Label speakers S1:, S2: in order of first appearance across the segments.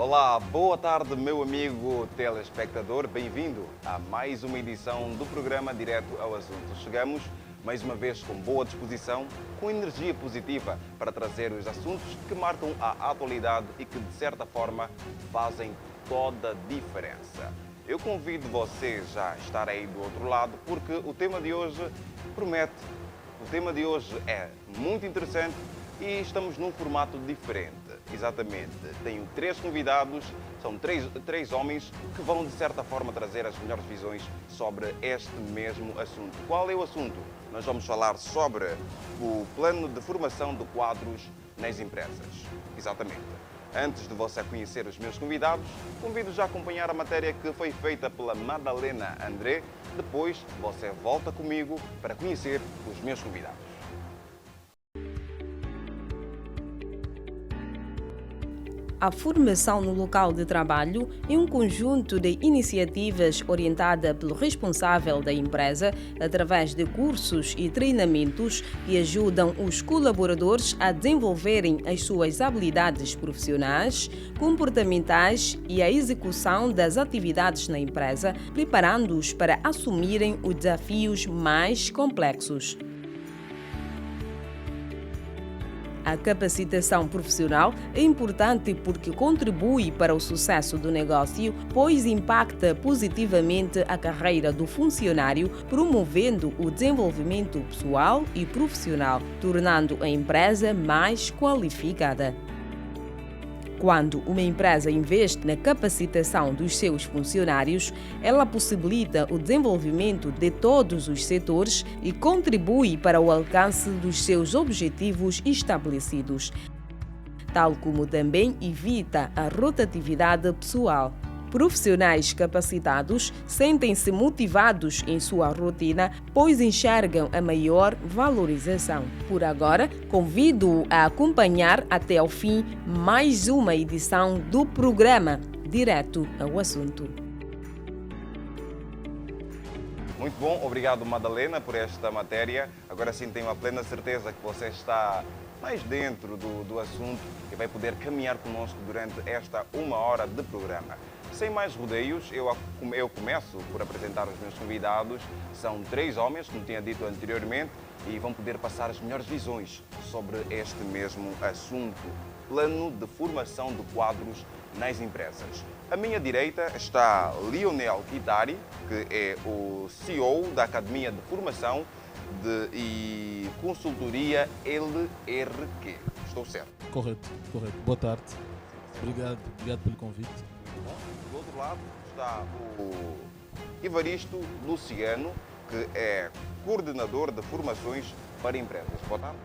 S1: Olá, boa tarde, meu amigo telespectador. Bem-vindo a mais uma edição do programa Direto ao Assunto. Chegamos mais uma vez com boa disposição, com energia positiva para trazer os assuntos que marcam a atualidade e que, de certa forma, fazem toda a diferença. Eu convido você já a estar aí do outro lado, porque o tema de hoje promete. O tema de hoje é muito interessante e estamos num formato diferente. Exatamente. Tenho três convidados, são três homens que vão, de certa forma, trazer as melhores visões sobre este mesmo assunto. Qual é o assunto? Nós vamos falar sobre o plano de formação de quadros nas empresas. Exatamente. Antes de você conhecer os meus convidados, convido já a acompanhar a matéria que foi feita pela Madalena André. Depois, você volta comigo para conhecer os meus convidados.
S2: A formação no local de trabalho é um conjunto de iniciativas orientada pelo responsável da empresa através de cursos e treinamentos que ajudam os colaboradores a desenvolverem as suas habilidades profissionais, comportamentais e a execução das atividades na empresa, preparando-os para assumirem os desafios mais complexos. A capacitação profissional é importante porque contribui para o sucesso do negócio, pois impacta positivamente a carreira do funcionário, promovendo o desenvolvimento pessoal e profissional, tornando a empresa mais qualificada. Quando uma empresa investe na capacitação dos seus funcionários, ela possibilita o desenvolvimento de todos os setores e contribui para o alcance dos seus objetivos estabelecidos, tal como também evita a rotatividade pessoal. Profissionais capacitados sentem-se motivados em sua rotina, pois enxergam a maior valorização. Por agora, convido-o a acompanhar até ao fim mais uma edição do programa Direto ao Assunto.
S1: Muito bom, obrigado Madalena por esta matéria. Agora sim tenho a plena certeza que você está mais dentro do assunto e vai poder caminhar conosco durante esta uma hora de programa. Sem mais rodeios, eu começo por apresentar os meus convidados. São três homens, como tinha dito anteriormente, e vão poder passar as melhores visões sobre este mesmo assunto. Plano de formação de quadros nas empresas. À minha direita está Lionel Kitari, que é o CEO da Academia de Formação e Consultoria LRQ. Estou certo?
S3: Correto. Boa tarde. Obrigado pelo convite.
S1: Do outro lado está o Evaristo Luciano, que é coordenador de formações para empresas. Boa tarde.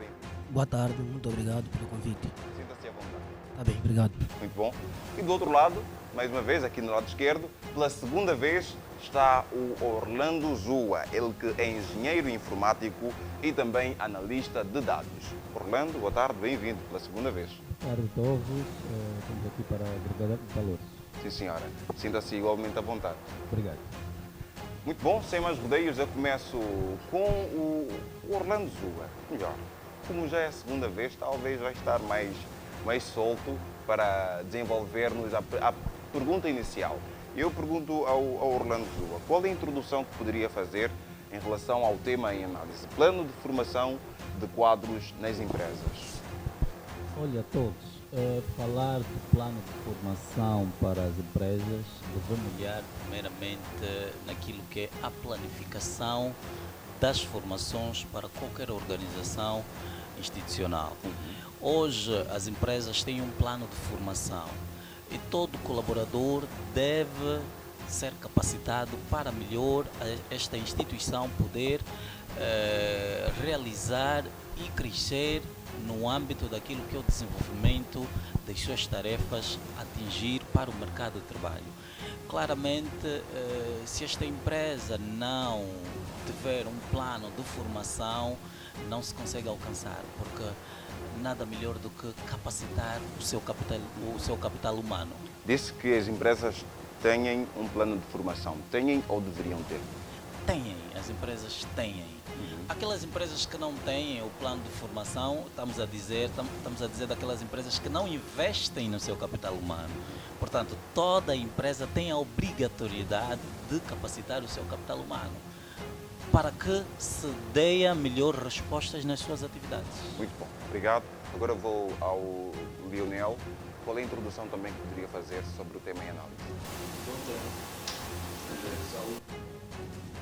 S4: Boa tarde, muito obrigado pelo convite.
S1: Sinta-se à vontade.
S4: Está bem, obrigado.
S1: Muito bom. E do outro lado, mais uma vez, aqui no lado esquerdo, pela segunda vez, está o Orlando Zua, ele que é engenheiro informático e também analista de dados. Orlando, boa tarde, bem-vindo pela segunda vez.
S5: Boa tarde a todos, estamos aqui para agregar valores.
S1: Sim, senhora. Sinta-se igualmente à vontade.
S5: Obrigado.
S1: Muito bom, sem mais rodeios, eu começo com o Orlando Zua. Melhor, como já é a segunda vez, talvez vai estar mais solto para desenvolver-nos a pergunta inicial. Eu pergunto ao Orlando Zua, qual é a introdução que poderia fazer em relação ao tema em análise? Plano de formação de quadros nas empresas.
S5: Olha, a todos, falar de plano de formação para as empresas, devemos
S6: Olhar primeiramente naquilo que é a planificação das formações para qualquer organização institucional. Hoje as empresas têm um plano de formação e todo colaborador deve ser capacitado para melhor esta instituição poder realizar e crescer no âmbito daquilo que é o desenvolvimento das suas tarefas a atingir para o mercado de trabalho. Claramente, se esta empresa não tiver um plano de formação, não se consegue alcançar, porque nada melhor do que capacitar o seu capital humano.
S1: Disse que as empresas têm um plano de formação. Têm ou deveriam ter?
S6: Têm, as empresas têm. Aquelas empresas que não têm o plano de formação, estamos a dizer daquelas empresas que não investem no seu capital humano. Portanto, toda empresa tem a obrigatoriedade de capacitar o seu capital humano para que se dê melhores respostas nas suas atividades.
S1: Muito bom, obrigado. Agora vou ao Lionel. Qual é a introdução também que poderia fazer sobre o tema em análise?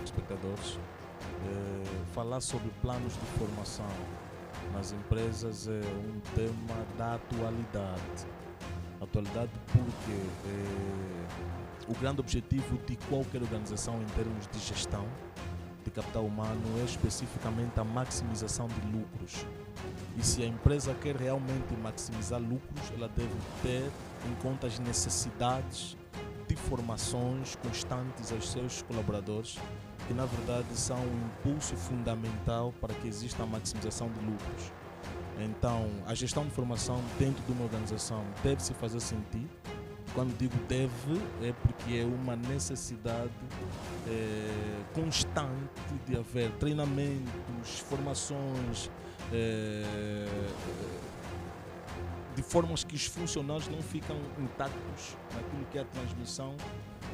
S3: Espectadores, falar sobre planos de formação nas empresas é um tema da atualidade. Atualidade porque o grande objetivo de qualquer organização em termos de gestão de capital humano é especificamente a maximização de lucros. E se a empresa quer realmente maximizar lucros, ela deve ter em conta as necessidades de formações constantes aos seus colaboradores, que na verdade são um impulso fundamental para que exista a maximização de lucros. Então, a gestão de formação dentro de uma organização deve se fazer sentir. Quando digo deve, é porque é uma necessidade constante de haver treinamentos, formações, de formas que os funcionários não ficam intactos naquilo que é a transmissão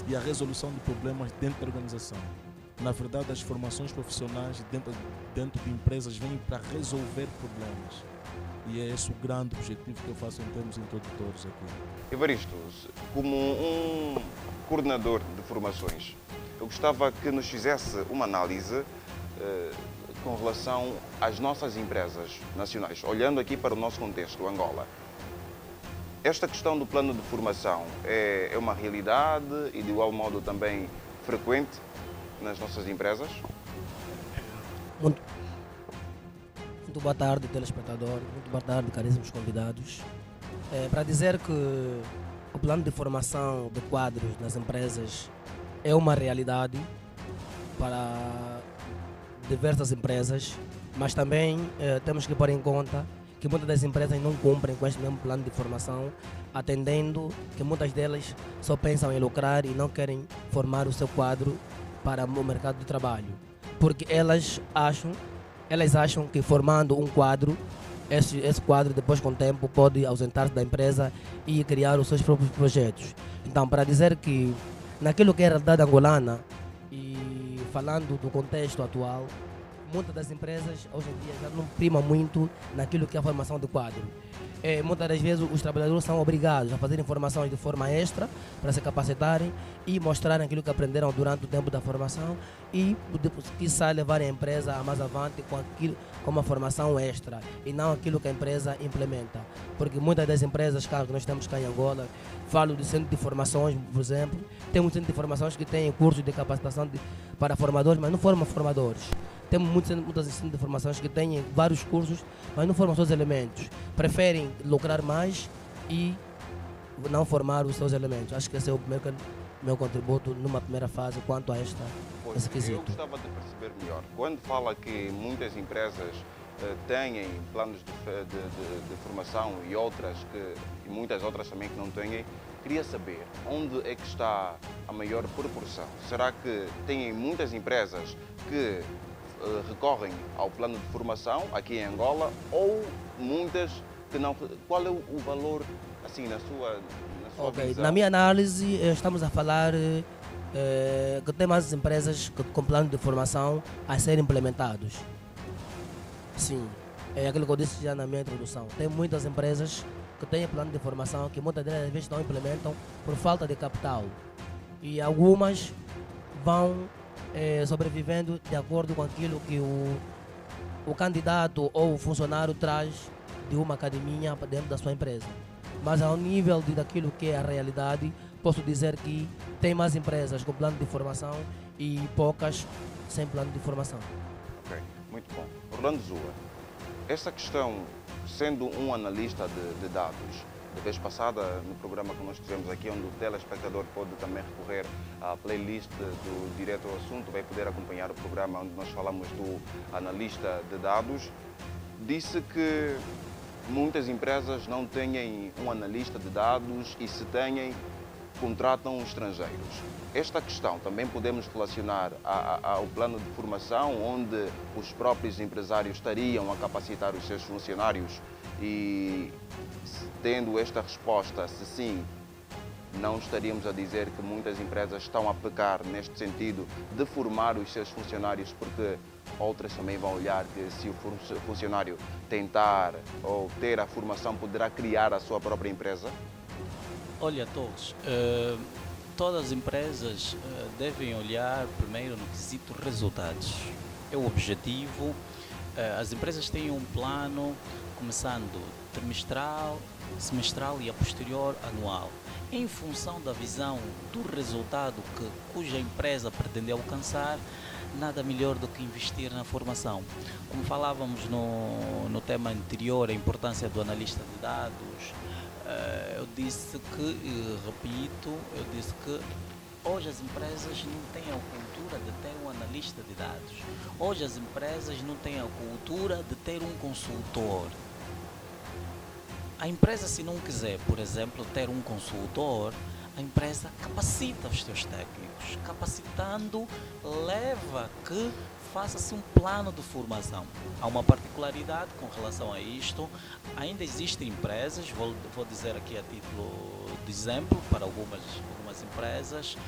S3: e a resolução de problemas dentro da organização. Na verdade, as formações profissionais dentro de empresas vêm para resolver problemas. E é esse o grande objetivo que eu faço em termos introdutores aqui.
S1: Evaristo, como um coordenador de formações, eu gostava que nos fizesse uma análise com relação às nossas empresas nacionais, olhando aqui para o nosso contexto, Angola. Esta questão do plano de formação é uma realidade e de igual modo também frequente nas nossas empresas?
S4: Muito boa tarde, telespectador. Muito boa tarde, caríssimos convidados. Para dizer que o plano de formação de quadros nas empresas é uma realidade para diversas empresas, mas também temos que pôr em conta que muitas das empresas não cumprem com este mesmo plano de formação, atendendo que muitas delas só pensam em lucrar e não querem formar o seu quadro para o mercado de trabalho, porque elas acham que formando um quadro, esse quadro depois com o tempo pode ausentar-se da empresa e criar os seus próprios projetos. Então, para dizer que naquilo que é a realidade angolana e falando do contexto atual, muitas das empresas hoje em dia já não primam muito naquilo que é a formação de quadro. Muitas das vezes os trabalhadores são obrigados a fazerem formações de forma extra para se capacitarem e mostrarem aquilo que aprenderam durante o tempo da formação e, quiçá, levarem a empresa a mais avante com uma formação extra e não aquilo que a empresa implementa. Porque muitas das empresas que nós temos cá em Angola, falo de centro de formações, por exemplo, tem um centro de formações que tem cursos de capacitação para formadores, mas não formam formadores. Temos muitas centros de formações que têm vários cursos, mas não formam os seus elementos. Preferem lucrar mais e não formar os seus elementos. Acho que esse é o meu contributo numa primeira fase quanto a esse quesito.
S1: Eu gostava de perceber melhor. Quando fala que muitas empresas têm planos de formação e muitas outras também que não têm, queria saber onde é que está a maior proporção. Será que têm muitas empresas que recorrem ao plano de formação aqui em Angola ou muitas que não? Qual é o valor assim na sua visão?
S4: Na minha análise estamos a falar que tem mais empresas com plano de formação a serem implementados. Sim, é aquilo que eu disse já na minha introdução. Tem muitas empresas que têm plano de formação que muitas delas às vezes não implementam por falta de capital e algumas vão sobrevivendo de acordo com aquilo que o candidato ou o funcionário traz de uma academia dentro da sua empresa. Mas ao nível daquilo que é a realidade, posso dizer que tem mais empresas com plano de formação e poucas sem plano de formação.
S1: Ok, muito bom. Orlando Zua, esta questão, sendo um analista de dados, da vez passada, no programa que nós tivemos aqui, onde o telespectador pode também recorrer à playlist do Direto ao Assunto, vai poder acompanhar o programa onde nós falamos do analista de dados, disse que muitas empresas não têm um analista de dados e se têm, contratam estrangeiros. Esta questão também podemos relacionar ao plano de formação, onde os próprios empresários estariam a capacitar os seus funcionários e, tendo esta resposta, se sim, não estaríamos a dizer que muitas empresas estão a pecar neste sentido de formar os seus funcionários, porque outras também vão olhar que se o funcionário tentar ou ter a formação, poderá criar a sua própria empresa?
S6: Olha, todos, todas as empresas devem olhar primeiro no quesito resultados. É o objetivo. As empresas têm um plano começando trimestral, semestral e a posterior anual, em função da visão do resultado cuja empresa pretende alcançar. Nada melhor do que investir na formação. Como falávamos no tema anterior, a importância do analista de dados, eu disse que hoje as empresas não têm a cultura de ter um analista de dados. Hoje as empresas não têm a cultura de ter um consultor. A empresa, se não quiser, por exemplo, ter um consultor, a empresa capacita os seus técnicos. Capacitando, leva que faça-se um plano de formação. Há uma particularidade com relação a isto. Ainda existem empresas, vou dizer aqui a título de exemplo, para algumas empresas,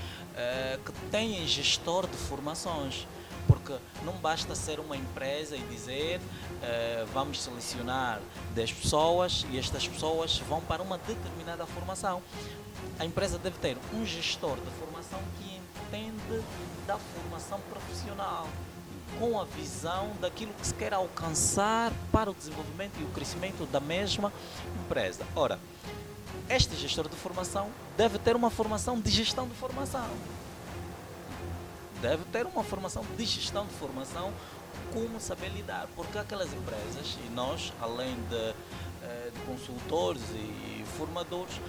S6: que têm gestor de formações. Porque não basta ser uma empresa e dizer vamos selecionar 10 pessoas e estas pessoas vão para uma determinada formação. A empresa deve ter um gestor de formação que entende da formação profissional, com a visão daquilo que se quer alcançar para o desenvolvimento e o crescimento da mesma empresa. Ora, este gestor de formação deve ter uma formação de gestão de formação. Deve ter uma formação de gestão de formação, como saber lidar, porque aquelas empresas, e nós, além de consultores e formadores,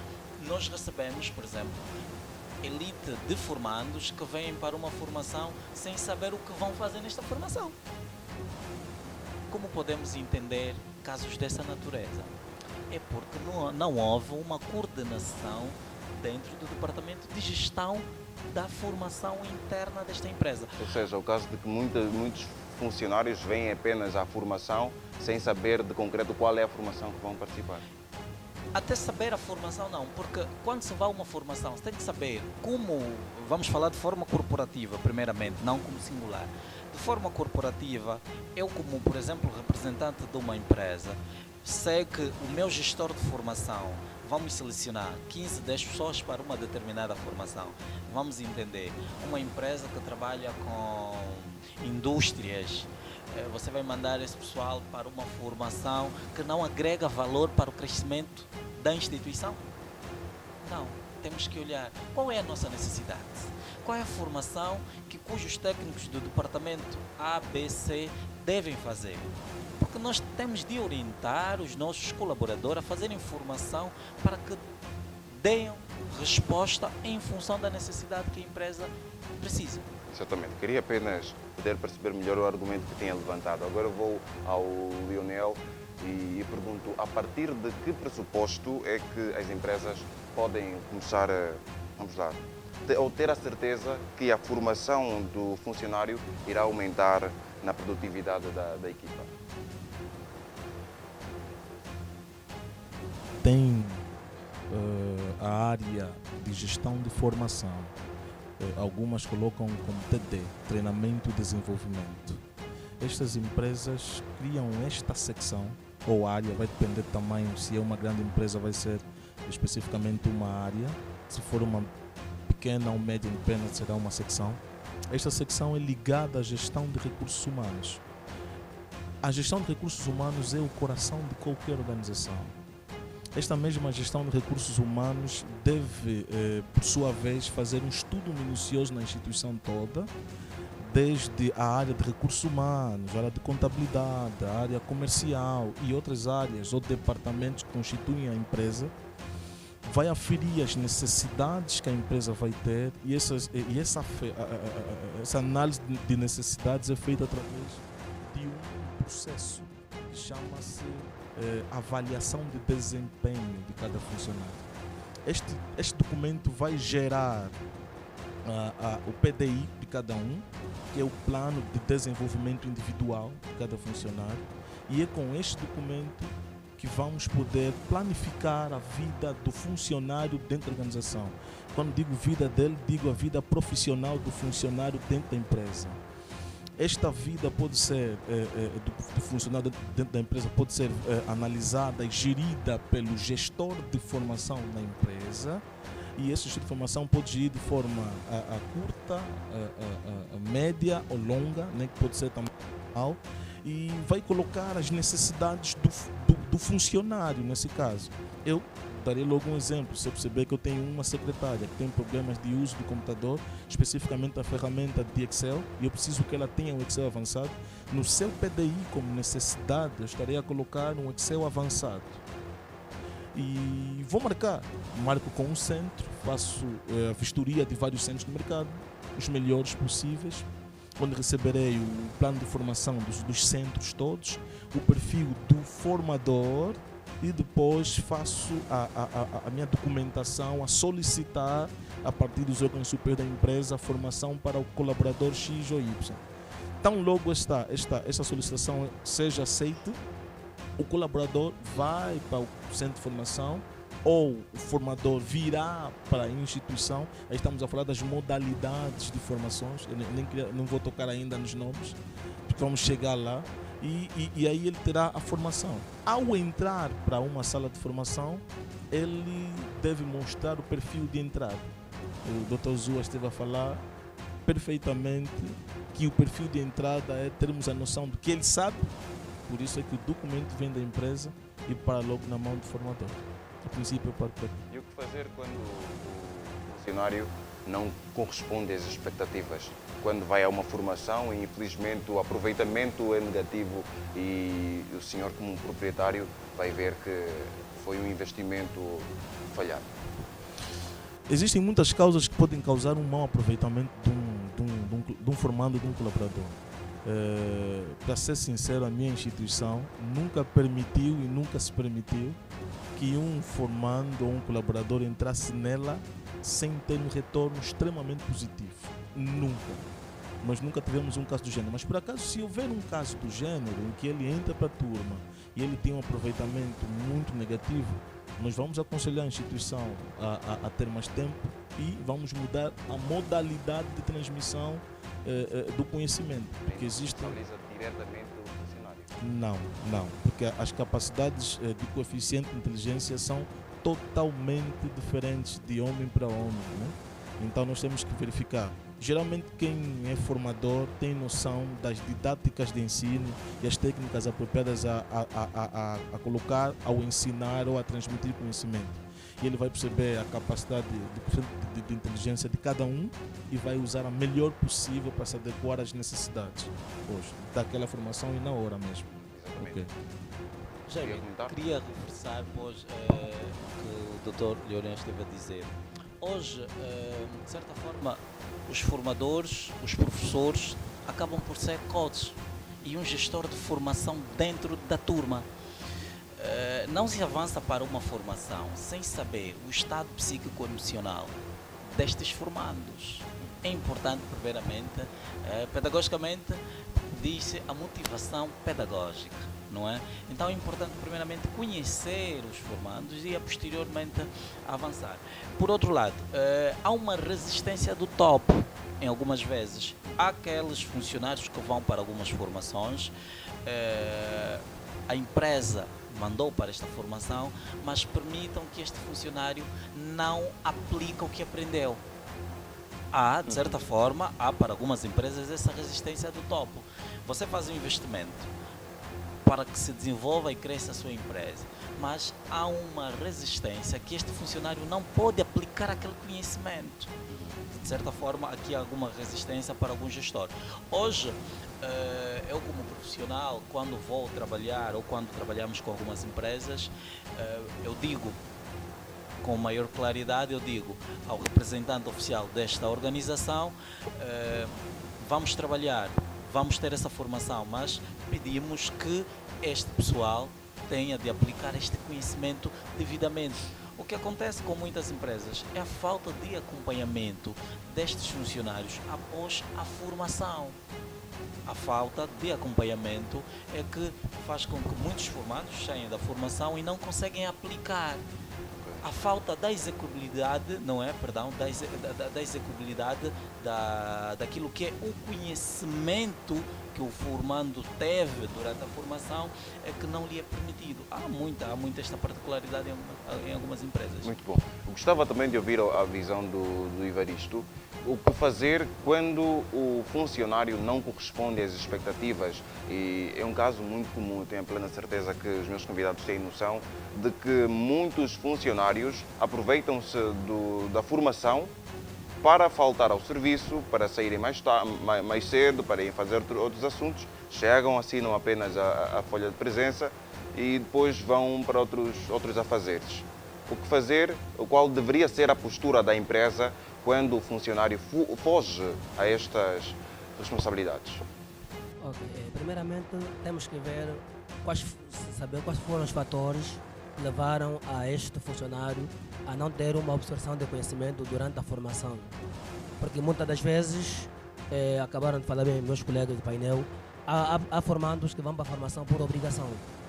S6: nós recebemos, por exemplo, elite de formandos que vêm para uma formação sem saber o que vão fazer nesta formação. Como podemos entender casos dessa natureza? É porque não houve uma coordenação dentro do departamento de gestão da formação interna desta empresa.
S1: Ou seja, o caso de que muitos funcionários vêm apenas à formação sem saber de concreto qual é a formação que vão participar.
S6: Até saber a formação não, porque quando se vai a uma formação, você tem que saber como, vamos falar de forma corporativa primeiramente, não como singular. De forma corporativa, eu como, por exemplo, representante de uma empresa, sei que o meu gestor de formação, vamos selecionar 15, 10 pessoas para uma determinada formação. Vamos entender, uma empresa que trabalha com indústrias, você vai mandar esse pessoal para uma formação que não agrega valor para o crescimento da instituição? Não, temos que olhar qual é a nossa necessidade, qual é a formação cujos técnicos do departamento A, B, C devem fazer. Porque nós temos de orientar os nossos colaboradores a fazerem formação para que deem resposta em função da necessidade que a empresa precisa.
S1: Exatamente. Queria apenas poder perceber melhor o argumento que tinha levantado. Agora vou ao Lionel e pergunto, a partir de que pressuposto é que as empresas podem começar a, ou ter a certeza que a formação do funcionário irá aumentar na produtividade da equipa?
S3: Tem a área de gestão de formação. Algumas colocam como TD, treinamento e desenvolvimento. Estas empresas criam esta secção, ou área, vai depender do tamanho. Se é uma grande empresa, vai ser especificamente uma área. Se for uma pequena ou média empresa, será uma secção. Esta secção é ligada à gestão de recursos humanos. A gestão de recursos humanos é o coração de qualquer organização. Esta mesma gestão de recursos humanos deve, por sua vez, fazer um estudo minucioso na instituição toda, desde a área de recursos humanos, a área de contabilidade, a área comercial e outras áreas ou departamentos que constituem a empresa, vai aferir as necessidades que a empresa vai ter e essa análise de necessidades é feita através de um processo que chama-se avaliação de desempenho de cada funcionário. Este documento vai gerar o PDI de cada um, que é o plano de desenvolvimento individual de cada funcionário, e é com este documento que vamos poder planificar a vida do funcionário dentro da organização. Quando digo vida dele, digo a vida profissional do funcionário dentro da empresa. Esta vida pode ser, do funcionário dentro da empresa, pode ser analisada e gerida pelo gestor de formação na empresa, e esse gestor de formação pode gerir de forma curta, média ou longa, né, que pode ser também, e vai colocar as necessidades do funcionário nesse caso. Eu darei logo um exemplo. Se eu perceber que eu tenho uma secretária que tem problemas de uso do computador, especificamente a ferramenta de Excel, e eu preciso que ela tenha um Excel avançado, no seu PDI como necessidade eu estarei a colocar um Excel avançado. E vou marco com um centro, faço a vistoria de vários centros do mercado, os melhores possíveis, onde receberei o plano de formação dos centros todos, o perfil do formador, e depois faço a minha documentação a solicitar a partir dos órgãos superiores da empresa a formação para o colaborador X ou Y. Tão logo esta solicitação seja aceita, o colaborador vai para o centro de formação ou o formador virá para a instituição. Aí estamos a falar das modalidades de formações, eu não vou tocar ainda nos nomes, porque vamos chegar lá. E aí ele terá a formação. Ao entrar para uma sala de formação, ele deve mostrar o perfil de entrada. O Dr. Zua esteve a falar perfeitamente que o perfil de entrada é termos a noção do que ele sabe, por isso é que o documento vem da empresa e para logo na mão do formador. A princípio, para
S1: E o que fazer quando o funcionário não corresponde às expectativas? Quando vai a uma formação e infelizmente o aproveitamento é negativo e o senhor como proprietário vai ver que foi um investimento falhado.
S3: Existem muitas causas que podem causar um mau aproveitamento de um formando, de um colaborador. Para ser sincero, a minha instituição nunca permitiu e nunca se permitiu que um formando ou um colaborador entrasse nela sem ter um retorno extremamente positivo. Nunca. Nós nunca tivemos um caso do gênero. Mas por acaso, se houver um caso do gênero em que ele entra para a turma e ele tem um aproveitamento muito negativo, nós vamos aconselhar a instituição a ter mais tempo e vamos mudar a modalidade de transmissão do conhecimento. Porque existe...
S1: diretamente do funcionário?
S3: Não, porque as capacidades de coeficiente de inteligência são totalmente diferentes de homem para homem, né? Então nós temos que verificar. Geralmente quem é formador tem noção das didáticas de ensino e as técnicas apropriadas a colocar ao ensinar ou a transmitir conhecimento. E ele vai perceber a capacidade de inteligência de cada um e vai usar a melhor possível para se adequar às necessidades hoje, daquela formação e na hora mesmo.
S1: Exatamente.
S3: Okay.
S6: Jaime, queria reforçar pois, o que o Dr. Leonel esteve a dizer. Hoje, de certa forma, os formadores, os professores, acabam por ser coaches e um gestor de formação dentro da turma. Não se avança para uma formação sem saber o estado psíquico-emocional destes formandos. É importante, primeiramente, pedagogicamente, diz-se a motivação pedagógica, não é? Então é importante, primeiramente, conhecer os formandos e, posteriormente, avançar. Por outro lado, há uma resistência do topo, em algumas vezes. Há aqueles funcionários que vão para algumas formações, a empresa mandou para esta formação, mas permitam que este funcionário não aplique o que aprendeu. Há, de certa forma, há para algumas empresas essa resistência do topo. Você faz um investimento para que se desenvolva e cresça a sua empresa, mas há uma resistência que este funcionário não pode aplicar aquele conhecimento. De certa forma, aqui há alguma resistência para algum gestor. Hoje, eu como profissional, quando vou trabalhar ou quando trabalhamos com algumas empresas, eu digo com maior claridade, eu digo ao representante oficial desta organização, vamos trabalhar, vamos ter essa formação, mas pedimos que este pessoal tenha de aplicar este conhecimento devidamente. O que acontece com muitas empresas é a falta de acompanhamento destes funcionários após a formação. A falta de acompanhamento é que faz com que muitos formados saiam da formação e não conseguem aplicar. A falta da execuibilidade, não é? Perdão, da execuibilidade daquilo que é o conhecimento que o formando teve durante a formação é que não lhe é permitido. Há muita esta particularidade em algumas empresas.
S1: Muito bom. Eu gostava também de ouvir a visão do Ivaristo. O que fazer quando o funcionário não corresponde às expectativas? E é um caso muito comum, eu tenho a plena certeza que os meus convidados têm noção de que muitos funcionários aproveitam-se da formação para faltar ao serviço, para saírem mais cedo, para irem fazer outros assuntos, chegam, assinam apenas a folha de presença e depois vão para outros afazeres. O que fazer, qual deveria ser a postura da empresa quando o funcionário foge a estas responsabilidades?
S4: Primeiramente, temos que saber quais foram os fatores que levaram a este funcionário a não ter uma absorção de conhecimento durante a formação. Porque muitas das vezes, acabaram de falar bem meus colegas do painel, há formandos que vão para a formação por obrigação.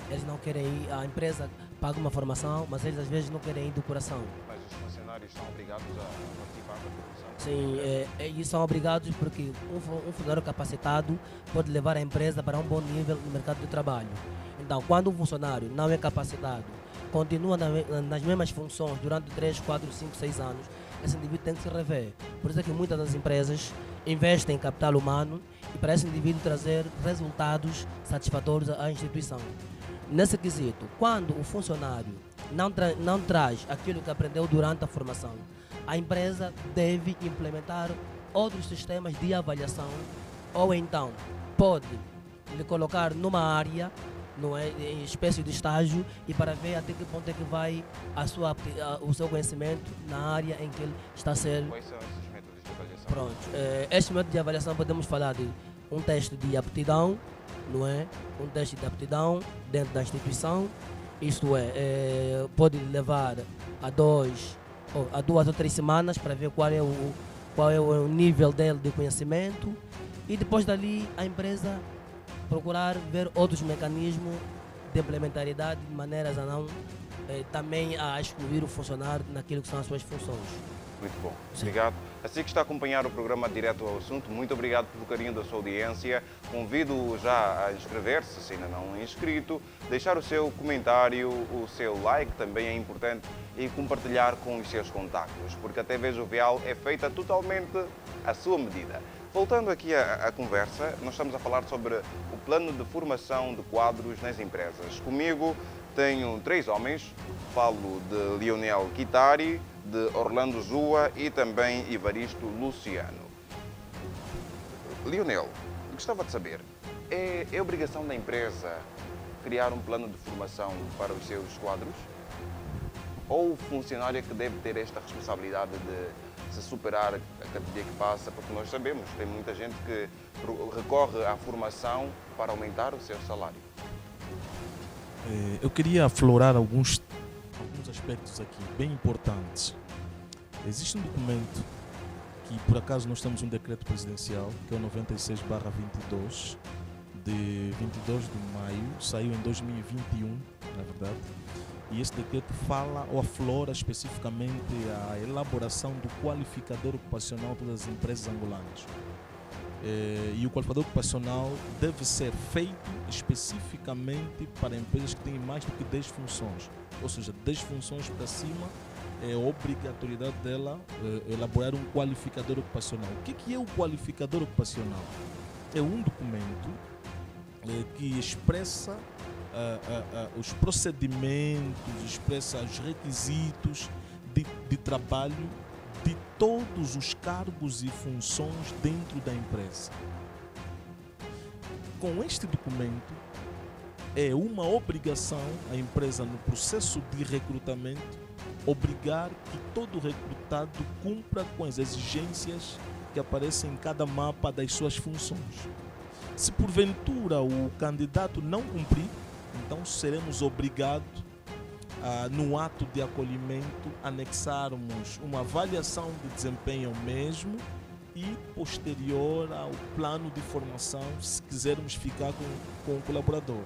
S4: Eles não querem ir, a empresa paga uma formação, mas eles às vezes não querem ir do coração.
S1: Mas os funcionários são obrigados a participar da formação?
S4: Sim, e são obrigados porque um funcionário capacitado pode levar a empresa para um bom nível no mercado de trabalho. Então, quando um funcionário não é capacitado, continua nas mesmas funções durante 3, 4, 5, 6 anos, esse indivíduo tem que se rever. Por isso é que muitas das empresas investem em capital humano e para esse indivíduo trazer resultados satisfatórios à instituição. Nesse quesito, quando o funcionário não traz aquilo que aprendeu durante a formação, a empresa deve implementar outros sistemas de avaliação ou então pode lhe colocar numa área, não é, em espécie de estágio, e para ver até que ponto é que vai o seu conhecimento na área em que ele está a ser.
S1: Quais são esses métodos de avaliação?
S4: Pronto, este método de avaliação podemos falar de um teste de aptidão, não é? Um teste de aptidão dentro da instituição, isto pode levar a 2 ou 3 semanas para ver qual é o nível dele de conhecimento, e depois dali a empresa procurar ver outros mecanismos de implementariedade de maneiras a não também a excluir o funcionário naquilo que são as suas funções.
S1: Muito bom, obrigado. Assim que está a acompanhar o programa Direto ao Assunto, muito obrigado pelo carinho da sua audiência. Convido-o já a inscrever-se, se ainda não é inscrito, deixar o seu comentário, o seu like também é importante e compartilhar com os seus contactos, porque a TV Jovial é feita totalmente à sua medida. Voltando aqui à conversa, nós estamos a falar sobre o plano de formação de quadros nas empresas. Comigo tenho 3 homens, falo de Lionel Kitari, de Orlando Zua e também Ivaristo Luciano. Lionel, gostava de saber, é obrigação da empresa criar um plano de formação para os seus quadros? Ou o funcionário é que deve ter esta responsabilidade de se superar a cada dia que passa? Porque nós sabemos, tem muita gente que recorre à formação para aumentar o seu salário.
S3: Eu queria aflorar alguns aspectos aqui bem importantes. Existe um documento que, por acaso, nós temos um decreto presidencial, que é o 96/22, de 22 de maio, saiu em 2021, na verdade, e esse decreto fala ou aflora especificamente a elaboração do qualificador ocupacional para as empresas angolanas. E o qualificador ocupacional deve ser feito especificamente para empresas que têm mais do que 10 funções, ou seja, 10 funções para cima, é obrigatoriedade dela elaborar um qualificador ocupacional. O que é o qualificador ocupacional? É um documento que expressa os procedimentos, expressa os requisitos de trabalho de todos os cargos e funções dentro da empresa. Com este documento, é uma obrigação a empresa, no processo de recrutamento, obrigar que todo recrutado cumpra com as exigências que aparecem em cada mapa das suas funções. Se porventura o candidato não cumprir, Então seremos obrigados no ato de acolhimento anexarmos uma avaliação de desempenho mesmo e posterior ao plano de formação, se quisermos ficar com o colaborador.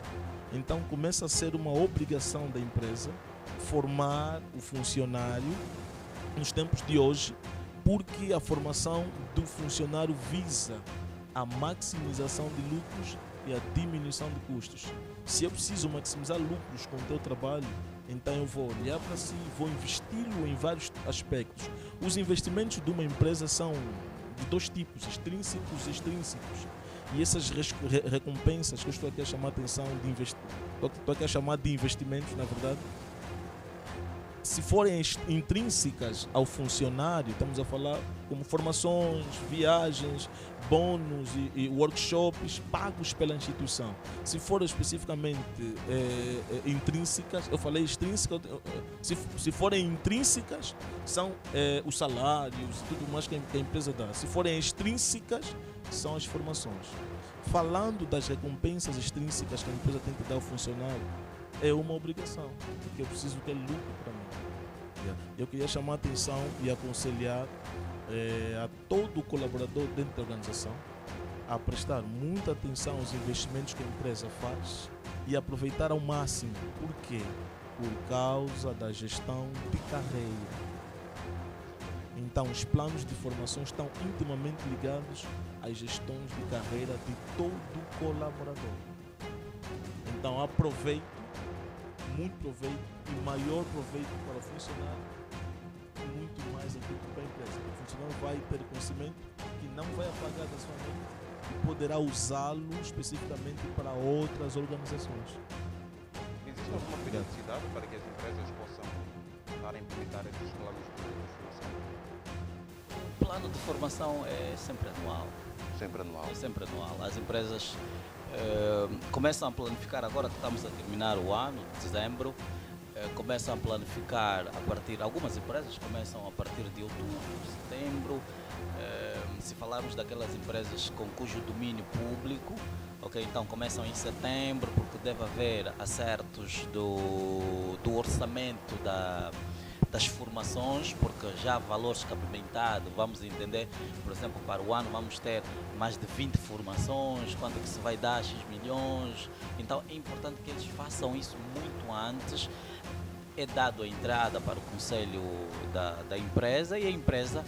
S3: Então começa a ser uma obrigação da empresa formar o funcionário nos tempos de hoje, porque a formação do funcionário visa a maximização de lucros e a diminuição de custos. Se eu preciso maximizar lucros com o teu trabalho, então eu vou olhar para si, vou investi-lo em vários aspectos. Os investimentos de uma empresa são de dois tipos, extrínsecos e extrínsecos. E essas recompensas que eu estou aqui a chamar a atenção estou aqui a chamar de investimentos, na verdade, se forem intrínsecas ao funcionário, estamos a falar como formações, viagens, bônus e workshops pagos pela instituição. Se forem especificamente intrínsecas, eu falei extrínsecas, se forem intrínsecas, são os salários e tudo mais que a empresa dá. Se forem extrínsecas, são as formações. Falando das recompensas extrínsecas que a empresa tem que dar ao funcionário, é uma obrigação, porque eu preciso que ele lucre para mim. Eu queria chamar a atenção e aconselhar a todo colaborador dentro da organização a prestar muita atenção aos investimentos que a empresa faz e aproveitar ao máximo. Por quê? Por causa da gestão de carreira. Então, os planos de formação estão intimamente ligados às gestões de carreira de todo colaborador. Então, aproveite, muito proveito e maior proveito para o funcionário e muito mais aquilo para a empresa. O funcionário vai ter conhecimento que não vai apagar da sua mente e poderá usá-lo especificamente para outras organizações.
S1: Existe alguma periodicidade para que as empresas possam estar a implementar esses planos de formação?
S6: O plano de formação é sempre anual.
S1: Sempre anual.
S6: É sempre anual. As empresas começam a planificar, agora que estamos a terminar o ano, dezembro, começam a planificar algumas empresas começam a partir de outubro, setembro. Se falarmos daquelas empresas com cujo domínio público, ok, então começam em setembro, porque deve haver acertos do orçamento das formações, porque já há valores cabimentados, vamos entender, por exemplo, para o ano vamos ter mais de 20 formações, quanto é que se vai dar, X milhões, então é importante que eles façam isso muito antes, é dado a entrada para o conselho da empresa e a empresa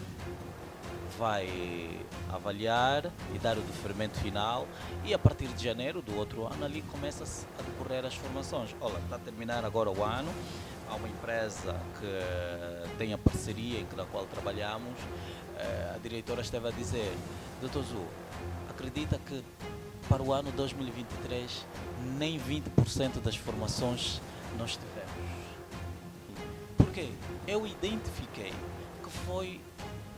S6: vai avaliar e dar o deferimento final e a partir de janeiro do outro ano ali começa-se a decorrer as formações. Olha, está a terminar agora o ano, há uma empresa que tem a parceria da qual trabalhamos, a diretora esteve a dizer: Dr. Zu, acredita que para o ano 2023 nem 20% das formações nós tivemos? Por quê? Eu identifiquei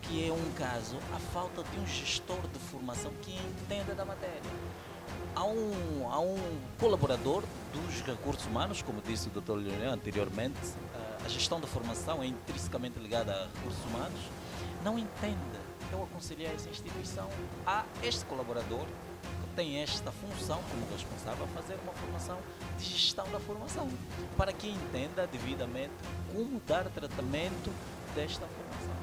S6: que é um caso a falta de um gestor de formação que entenda da matéria. Há um colaborador dos recursos humanos, como disse o Dr. Leonel anteriormente, a gestão da formação é intrinsecamente ligada a recursos humanos, não entende. Eu aconselhei essa instituição a este colaborador que tem esta função como responsável a fazer uma formação de gestão da formação, para que entenda devidamente como dar tratamento desta formação.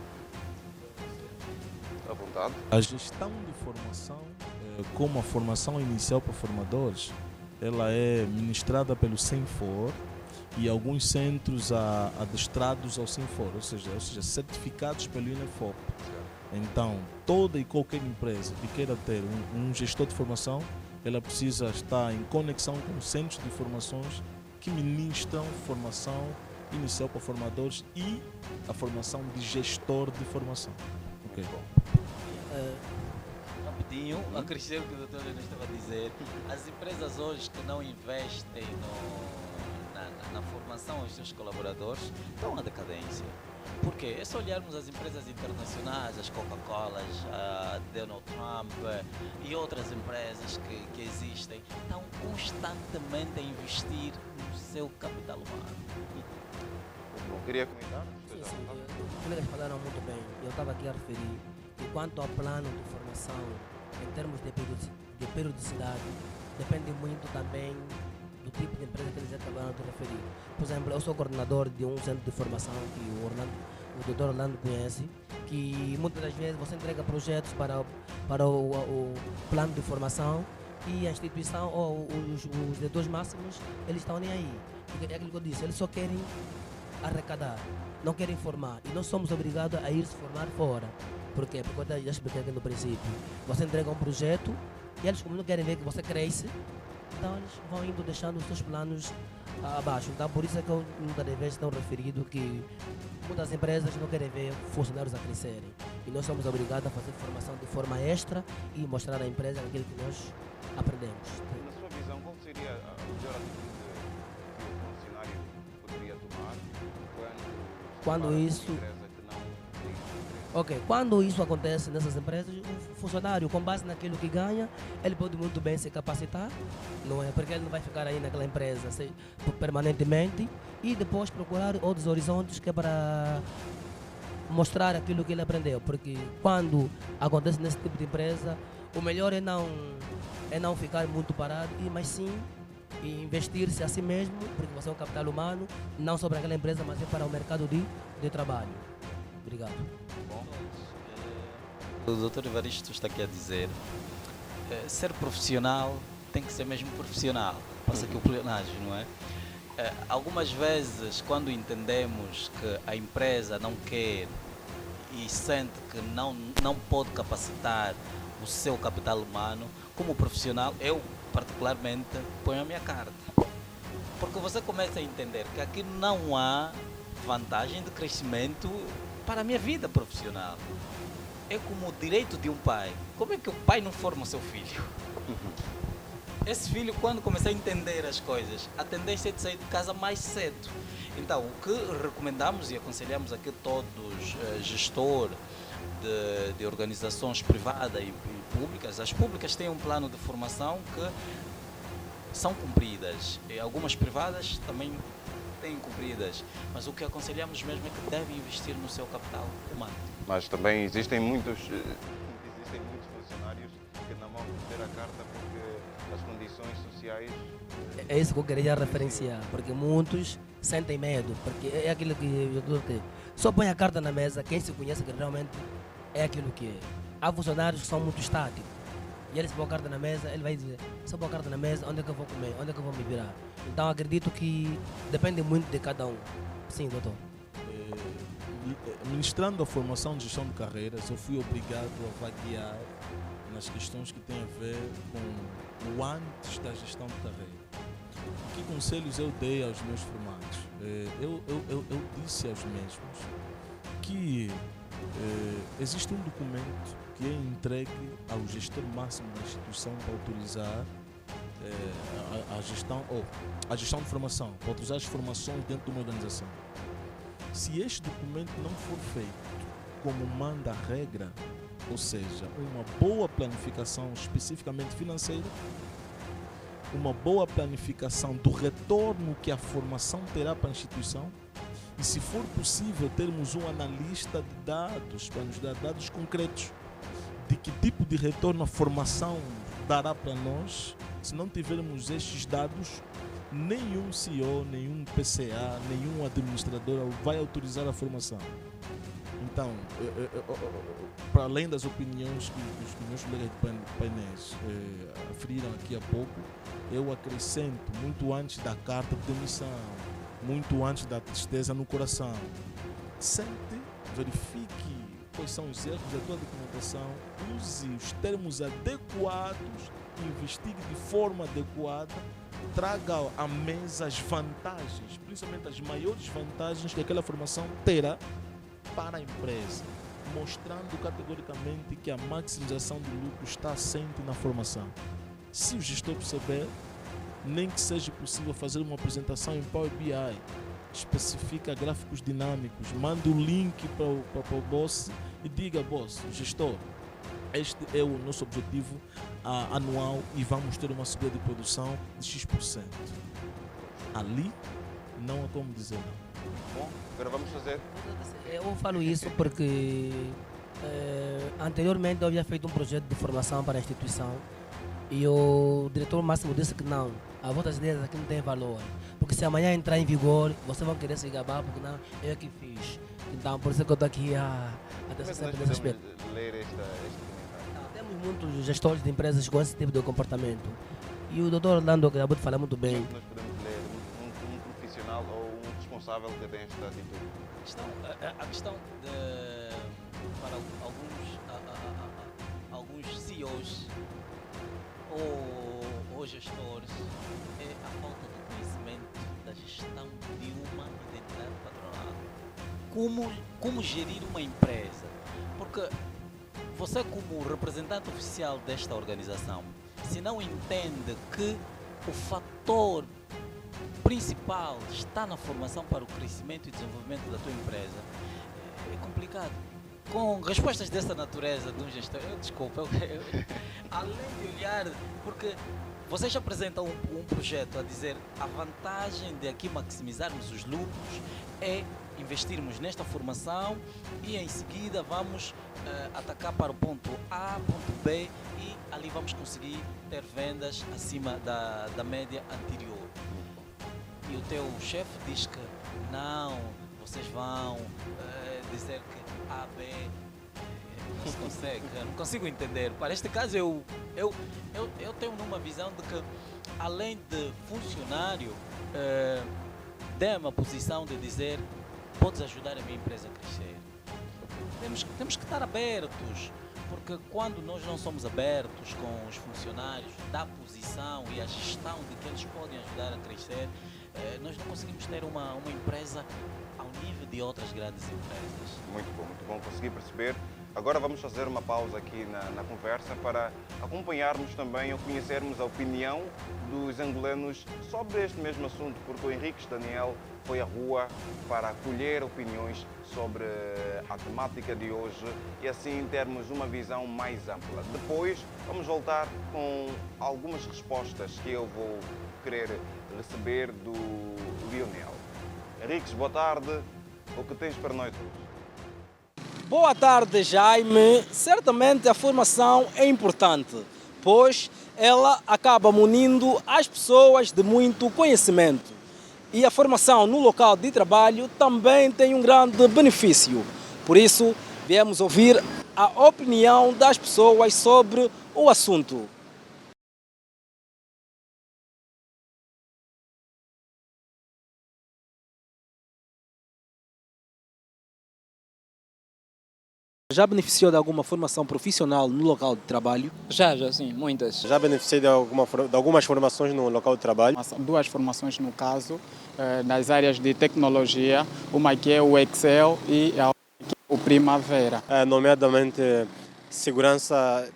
S1: À vontade.
S3: A gestão de formação, como a formação inicial para formadores, ela é ministrada pelo Senfor e alguns centros adestrados ao Senfor, ou seja, certificados pelo INEFOP. Então, toda e qualquer empresa que queira ter um gestor de formação, ela precisa estar em conexão com centros de formações que ministram formação inicial para formadores e a formação de gestor de formação. Okay.
S6: Rapidinho, a crescer o que o Dr. Leonel estava a dizer, as empresas hoje que não investem na formação dos seus colaboradores estão na decadência. Por quê? É só olharmos as empresas internacionais, as Coca-Colas, a Donald Trump e outras empresas que existem, estão constantemente a investir no seu capital humano.
S1: Bom, queria comentar?
S4: Sim, os colegas falaram muito bem. Eu estava aqui a referir que quanto ao plano de formação, em termos de periodicidade, depende muito também do do tipo de empresa que eles acabaram de referir. Por exemplo, eu sou coordenador de um centro de formação que o Dr. Orlando conhece, que muitas das vezes você entrega projetos para o plano de formação e a instituição ou os diretores máximos, eles estão nem aí. Porque é aquilo que eu disse, eles só querem arrecadar, não querem formar. E nós somos obrigados a ir se formar fora. Por quê? Porque eu já expliquei aqui no princípio. Você entrega um projeto e eles, como não querem ver que você cresce, então eles vão indo deixando os seus planos abaixo. Então por isso é que eu muitas das vezes tenho referido que muitas empresas não querem ver funcionários a crescerem. E nós somos obrigados a fazer formação de forma extra e mostrar à empresa aquilo que nós aprendemos.
S1: Na sua visão, qual seria a melhor atitude que o funcionário poderia tomar
S4: quando isso...
S1: uma empresa que não tem interesse?
S4: Ok, quando isso acontece nessas empresas, o funcionário, com base naquilo que ganha, ele pode muito bem se capacitar, não é? Porque ele não vai ficar aí naquela empresa permanentemente e depois procurar outros horizontes que é para mostrar aquilo que ele aprendeu. Porque quando acontece nesse tipo de empresa, o melhor é não ficar muito parado, mas sim investir-se a si mesmo, porque você é um capital humano, não só para aquela empresa, mas é para o mercado de trabalho. Obrigado.
S6: O Dr. Evaristo está aqui a dizer, ser profissional tem que ser mesmo profissional, passa aqui o plenágio, não é? Algumas vezes, quando entendemos que a empresa não quer e sente que não pode capacitar o seu capital humano, como profissional, eu particularmente ponho a minha carta. Porque você começa a entender que aqui não há vantagem de crescimento para a minha vida profissional. É como o direito de um pai. Como é que o pai não forma o seu filho? Esse filho, quando começa a entender as coisas, a tendência é de sair de casa mais cedo. Então, o que recomendamos e aconselhamos aqui todos, gestor de organizações privadas e públicas, as públicas têm um plano de formação que são cumpridas. E algumas privadas também têm cumpridas. Mas o que aconselhamos mesmo é que devem investir no seu capital humano.
S1: Mas também existem muitos funcionários que não vão ter a carta porque as condições sociais...
S4: É isso que eu queria referenciar, porque muitos sentem medo, porque é aquilo que eu estou a dizer. Só põe a carta na mesa quem se conhece que realmente é aquilo que é. Há funcionários que são muito estáticos e eles põem a carta na mesa, ele vai dizer, se eu pôr a carta na mesa, onde é que eu vou comer, onde é que eu vou me virar? Então acredito que depende muito de cada um. Sim, doutor.
S3: Ministrando a formação de gestão de carreiras, eu fui obrigado a vaguear nas questões que têm a ver com o antes da gestão de carreira. Que conselhos eu dei aos meus formandos? Eu disse aos mesmos que existe um documento que é entregue ao gestor máximo da instituição para autorizar a gestão de formação, para autorizar as formações dentro de uma organização. Se este documento não for feito como manda a regra, ou seja, uma boa planificação especificamente financeira, uma boa planificação do retorno que a formação terá para a instituição e, se for possível, termos um analista de dados para nos dar dados concretos de que tipo de retorno a formação dará para nós. Se não tivermos estes dados, nenhum CEO, nenhum PCA, nenhum administrador vai autorizar a formação. Então, para além das opiniões que os meus colegas de painéis aferiram aqui há pouco, eu acrescento, muito antes da carta de demissão, muito antes da tristeza no coração, sente, verifique quais são os erros da tua documentação, use os termos adequados, investigue de forma adequada, traga à mesa as vantagens, principalmente as maiores vantagens que aquela formação terá para a empresa, mostrando categoricamente que a maximização do lucro está assente na formação. Se o gestor perceber, nem que seja possível fazer uma apresentação em Power BI, especifica gráficos dinâmicos, manda o link para o boss e diga, boss, gestor, este é o nosso objetivo anual e vamos ter uma subida de produção de X%. Ali não há como dizer não.
S1: Bom, agora vamos fazer.
S4: Eu falo isso porque anteriormente eu havia feito um projeto de formação para a instituição e o diretor máximo disse que não, as vossas ideias aqui não têm valor. Porque se amanhã entrar em vigor, vocês vão querer se gabar, porque não, eu é que fiz. Então, por isso que eu estou aqui a
S1: Como é
S4: ter
S1: que nós
S4: sempre nesse aspecto.
S1: podemos ler este comentário?
S4: Temos muitos gestores de empresas com esse tipo de comportamento. E o doutor Orlando acabou de falar muito
S1: Como é
S4: bem.
S1: que nós podemos ler um profissional ou um responsável que tem esta atitude?
S6: A questão para alguns CEOs ou gestores é a falta de conhecimento da gestão de uma identidade patronal. Como gerir uma empresa? Porque você, como representante oficial desta organização, se não entende que o fator principal está na formação para o crescimento e desenvolvimento da tua empresa, é complicado. Com respostas dessa natureza de um gestor, além de olhar, porque vocês apresentam um projeto a dizer a vantagem de aqui maximizarmos os lucros é investirmos nesta formação e em seguida vamos atacar para o ponto A, ponto B e ali vamos conseguir ter vendas acima da média anterior. E o teu chefe diz que não, vocês vão dizer que A, B, não se consegue, eu não consigo entender. Para este caso eu tenho uma visão de que além de funcionário, dê-me a posição de dizer podes ajudar a minha empresa a crescer. Temos que estar abertos, porque quando nós não somos abertos com os funcionários da posição e a gestão de que eles podem ajudar a crescer, nós não conseguimos ter uma empresa ao nível de outras grandes empresas.
S1: Muito bom conseguir perceber. Agora vamos fazer uma pausa aqui na conversa para acompanharmos também ou conhecermos a opinião dos angolanos sobre este mesmo assunto, porque o Henriques Daniel foi à rua para colher opiniões sobre a temática de hoje e assim termos uma visão mais ampla. Depois vamos voltar com algumas respostas que eu vou querer receber do Lionel. Henriques, boa tarde. O que tens para nós hoje?
S7: Boa tarde, Jaime. Certamente a formação é importante, pois ela acaba munindo as pessoas de muito conhecimento. E a formação no local de trabalho também tem um grande benefício. Por isso, viemos ouvir a opinião das pessoas sobre o assunto. Já beneficiou de alguma formação profissional no local de trabalho?
S8: Já sim, muitas.
S9: Já beneficiei de algumas formações no local de trabalho.
S8: Duas formações no caso, nas áreas de tecnologia, uma que é o Excel e a outra que é o Primavera.
S9: Nomeadamente segurança,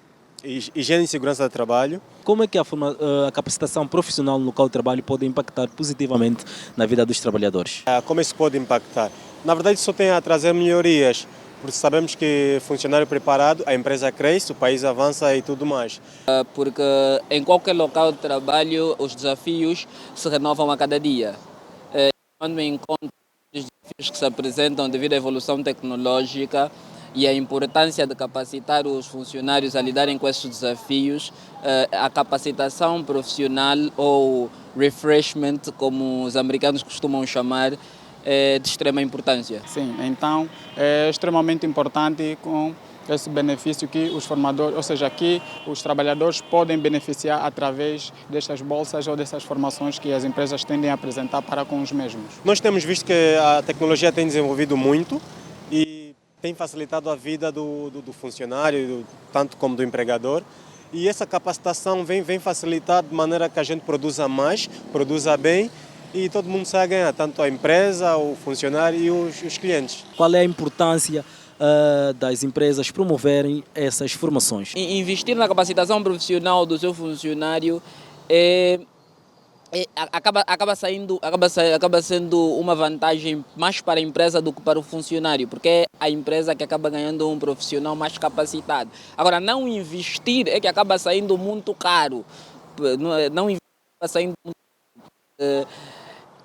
S9: higiene e segurança de trabalho.
S7: Como é que a capacitação profissional no local de trabalho pode impactar positivamente na vida dos trabalhadores?
S9: Como isso pode impactar? Na verdade, só tem a trazer melhorias. Porque sabemos que funcionário preparado, a empresa cresce, o país avança e tudo mais.
S8: Porque em qualquer local de trabalho os desafios se renovam a cada dia. Quando me encontro os desafios que se apresentam devido à evolução tecnológica e a importância de capacitar os funcionários a lidarem com esses desafios, a capacitação profissional ou refreshment, como os americanos costumam chamar, é de extrema importância.
S10: Sim, então é extremamente importante com esse benefício que os formadores, ou seja, que os trabalhadores podem beneficiar através destas bolsas ou dessas formações que as empresas tendem a apresentar para com os mesmos.
S9: Nós temos visto que a tecnologia tem desenvolvido muito e tem facilitado a vida do funcionário, tanto como do empregador. E essa capacitação vem facilitar de maneira que a gente produza mais, produza bem, e todo mundo sai a ganhar, tanto a empresa, o funcionário e os clientes.
S7: Qual é a importância das empresas promoverem essas formações?
S8: Investir na capacitação profissional do seu funcionário acaba sendo uma vantagem mais para a empresa do que para o funcionário, porque é a empresa que acaba ganhando um profissional mais capacitado. Agora, não investir é que acaba saindo muito caro. Não investir acaba saindo muito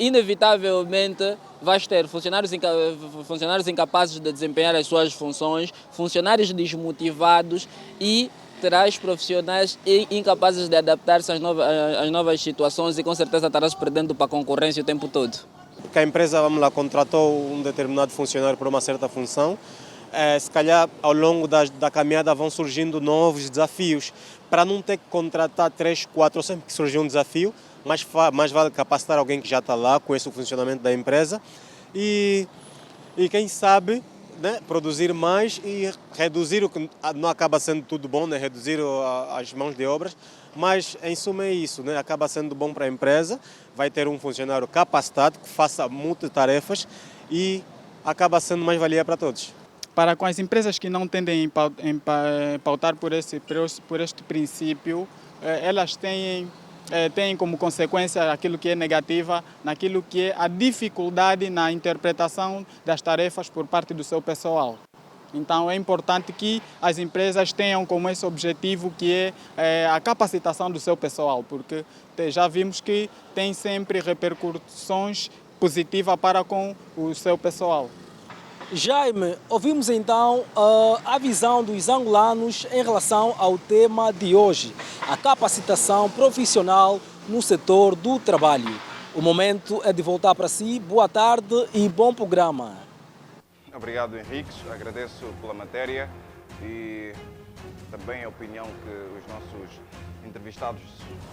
S8: inevitavelmente vais ter funcionários incapazes de desempenhar as suas funções, funcionários desmotivados e traz profissionais incapazes de adaptar-se às novas situações e com certeza estará se perdendo para a concorrência o tempo todo.
S9: Porque a empresa, vamos lá, contratou um determinado funcionário para uma certa função, se calhar ao longo da caminhada vão surgindo novos desafios. Para não ter que contratar 3, 4, ou sempre que surgir um desafio, mais vale capacitar alguém que já está lá, conhece o funcionamento da empresa e quem sabe, né, produzir mais e reduzir o que não acaba sendo tudo bom, né, reduzir as mãos de obras, mas em suma é isso, né, acaba sendo bom para a empresa, vai ter um funcionário capacitado que faça multitarefas e acaba sendo mais valia para todos.
S10: Para com as empresas que não tendem a pautar por este princípio, elas têm como consequência aquilo que é negativa, naquilo que é a dificuldade na interpretação das tarefas por parte do seu pessoal. Então é importante que as empresas tenham como esse objetivo que é a capacitação do seu pessoal, porque já vimos que tem sempre repercussões positivas para com o seu pessoal.
S7: Jaime, ouvimos então a visão dos angolanos em relação ao tema de hoje, a capacitação profissional no setor do trabalho. O momento é de voltar para si. Boa tarde e bom programa.
S1: Obrigado, Henriques. Agradeço pela matéria e também a opinião que os nossos entrevistados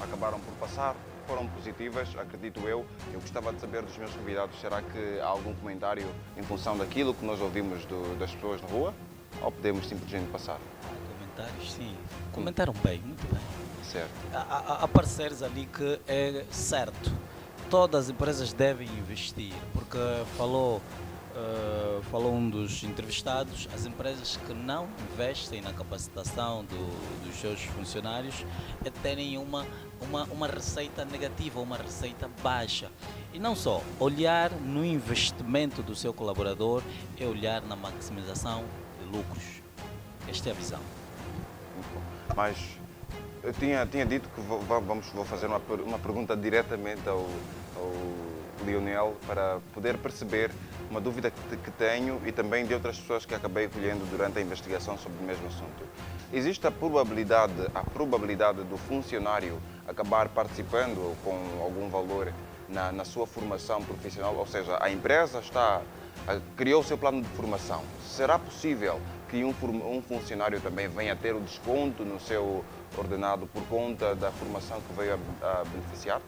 S1: acabaram por passar. Foram positivas, acredito eu. Eu gostava de saber dos meus convidados, será que há algum comentário em função daquilo que nós ouvimos das pessoas na rua? Ou podemos simplesmente passar?
S6: Comentários, sim. Comentaram bem, muito bem.
S1: Certo.
S6: Há pareceres ali que é certo. Todas as empresas devem investir, porque falou um dos entrevistados, as empresas que não investem na capacitação dos seus funcionários terem uma receita negativa, uma receita baixa. E não só, olhar no investimento do seu colaborador é olhar na maximização de lucros. Esta é a visão.
S1: Mas eu tinha dito que vou fazer uma pergunta diretamente ao Lionel para poder perceber uma dúvida que tenho e também de outras pessoas que acabei colhendo durante a investigação sobre o mesmo assunto. Existe a probabilidade do funcionário acabar participando com algum valor na sua formação profissional? Ou seja, a empresa criou o seu plano de formação. Será possível que um funcionário também venha a ter o desconto no seu ordenado por conta da formação que veio a beneficiar?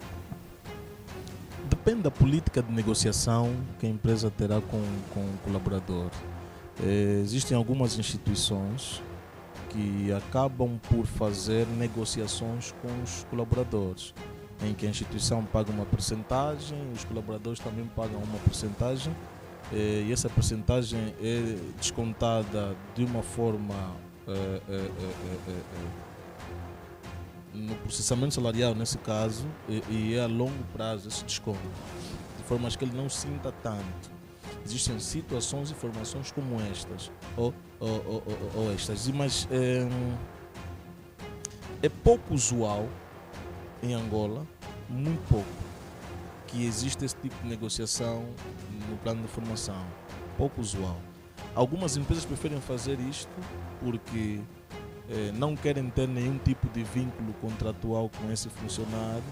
S3: Depende da política de negociação que a empresa terá com o colaborador. Existem algumas instituições que acabam por fazer negociações com os colaboradores, em que a instituição paga uma percentagem, os colaboradores também pagam uma percentagem, e essa percentagem é descontada de uma forma no processamento salarial, nesse caso, e é a longo prazo esse desconto, de forma que ele não sinta tanto. Existem situações e formações como estas, ou estas, mas é pouco usual em Angola, muito pouco, que existe esse tipo de negociação no plano de formação, pouco usual. Algumas empresas preferem fazer isto porque não querem ter nenhum tipo de vínculo contratual com esse funcionário,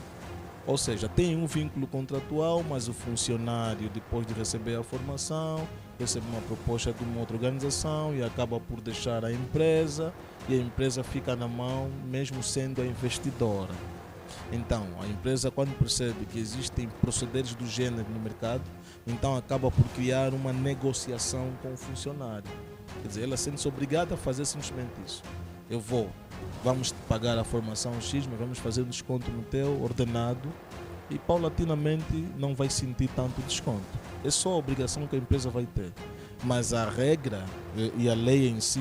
S3: ou seja, tem um vínculo contratual, mas o funcionário, depois de receber a formação, recebe uma proposta de uma outra organização e acaba por deixar a empresa, e a empresa fica na mão, mesmo sendo a investidora. Então, a empresa, quando percebe que existem procederes do gênero no mercado, então acaba por criar uma negociação com o funcionário. Quer dizer, ela sente-se obrigada a fazer simplesmente isso. Vamos pagar a formação X, mas vamos fazer um desconto no teu ordenado e paulatinamente não vai sentir tanto desconto. É só a obrigação que a empresa vai ter. Mas a regra e a lei em si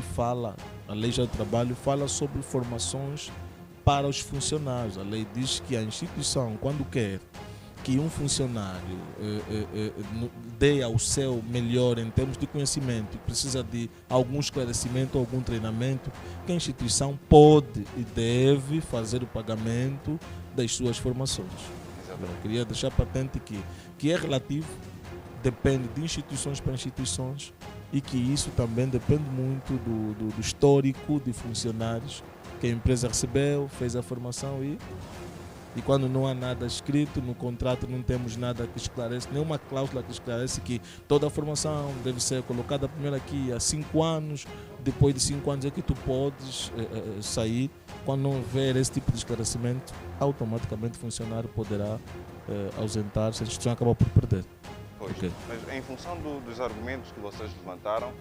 S3: a lei do trabalho fala sobre formações para os funcionários. A lei diz que a instituição, quando quer que um funcionário dê ao seu melhor em termos de conhecimento, precisa de algum esclarecimento, algum treinamento, que a instituição pode e deve fazer o pagamento das suas formações. Eu queria deixar patente que é relativo, depende de instituições para instituições e que isso também depende muito do histórico de funcionários que a empresa recebeu, fez a formação e quando não há nada escrito no contrato, não temos nada que esclarece, nenhuma cláusula que esclarece que toda a formação deve ser colocada primeiro aqui há 5 anos, depois de 5 anos é que tu podes sair. Quando não houver esse tipo de esclarecimento, automaticamente o funcionário poderá ausentar-se, a instituição acaba por perder.
S1: Pois,
S3: Okay.
S1: mas em função dos argumentos que vocês levantaram,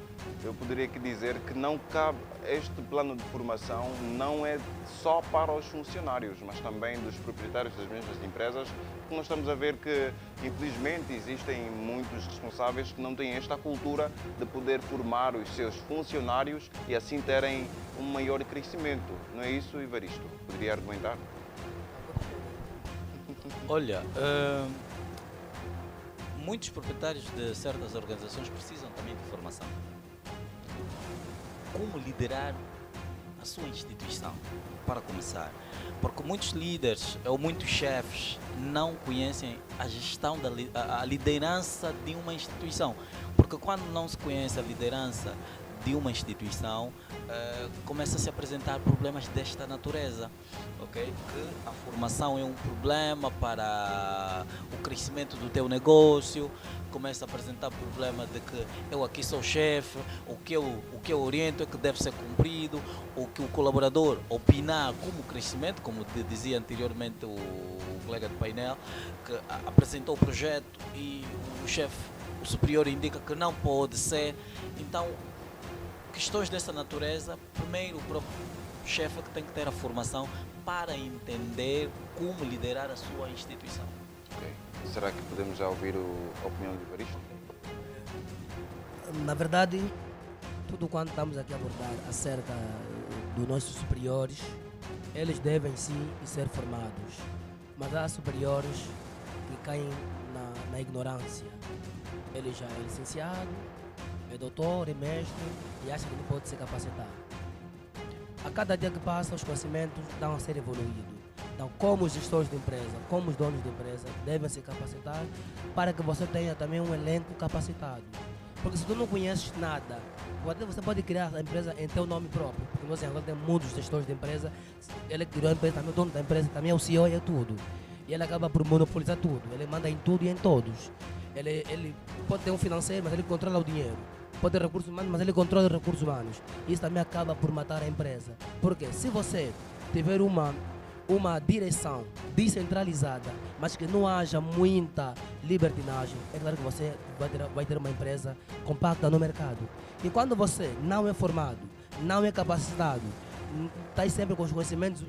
S1: eu poderia aqui dizer que não cabe, este plano de formação não é só para os funcionários, mas também dos proprietários das mesmas empresas, porque nós estamos a ver que, infelizmente, existem muitos responsáveis que não têm esta cultura de poder formar os seus funcionários e assim terem um maior crescimento. Não é isso, Evaristo? Poderia argumentar?
S6: Olha, muitos proprietários de certas organizações precisam também de formação. Como liderar a sua instituição, para começar. Porque muitos líderes ou muitos chefes não conhecem a gestão, a liderança de uma instituição. Porque quando não se conhece a liderança de uma instituição, começa a se apresentar problemas desta natureza, ok? Que a formação é um problema para o crescimento do teu negócio, começa a apresentar problema de que eu aqui sou chefe, o que eu oriento é que deve ser cumprido, o que o colaborador opinar como crescimento, como dizia anteriormente o colega de painel, que apresentou o projeto e o chefe, o superior indica que não pode ser, então questões dessa natureza, primeiro o próprio chefe que tem que ter a formação para entender como liderar a sua instituição.
S1: Ok. Será que podemos já ouvir a opinião de Evaristo?
S4: Na verdade, tudo quanto estamos aqui a abordar acerca dos nossos superiores, eles devem sim ser formados, mas há superiores que caem na ignorância. Ele já é licenciado, é doutor, é mestre e acha que não pode se capacitar. A cada dia que passa, os conhecimentos estão a ser evoluídos. Então, como os gestores de empresa, como os donos de empresa, devem se capacitar para que você tenha também um elenco capacitado. Porque se tu não conheces nada, você pode criar a empresa em teu nome próprio. Porque nós agora temos muitos gestores de empresa, ele criou a empresa, também é o dono da empresa, também é o CEO e é tudo. E ele acaba por monopolizar tudo, ele manda em tudo e em todos. Ele pode ter um financeiro, mas ele controla o dinheiro. Pode ter recursos humanos, mas ele controla os recursos humanos. Isso também acaba por matar a empresa. Porque se você tiver uma direção descentralizada, mas que não haja muita libertinagem, é claro que você vai ter uma empresa compacta no mercado. E quando você não é formado, não é capacitado, está sempre com os conhecimentos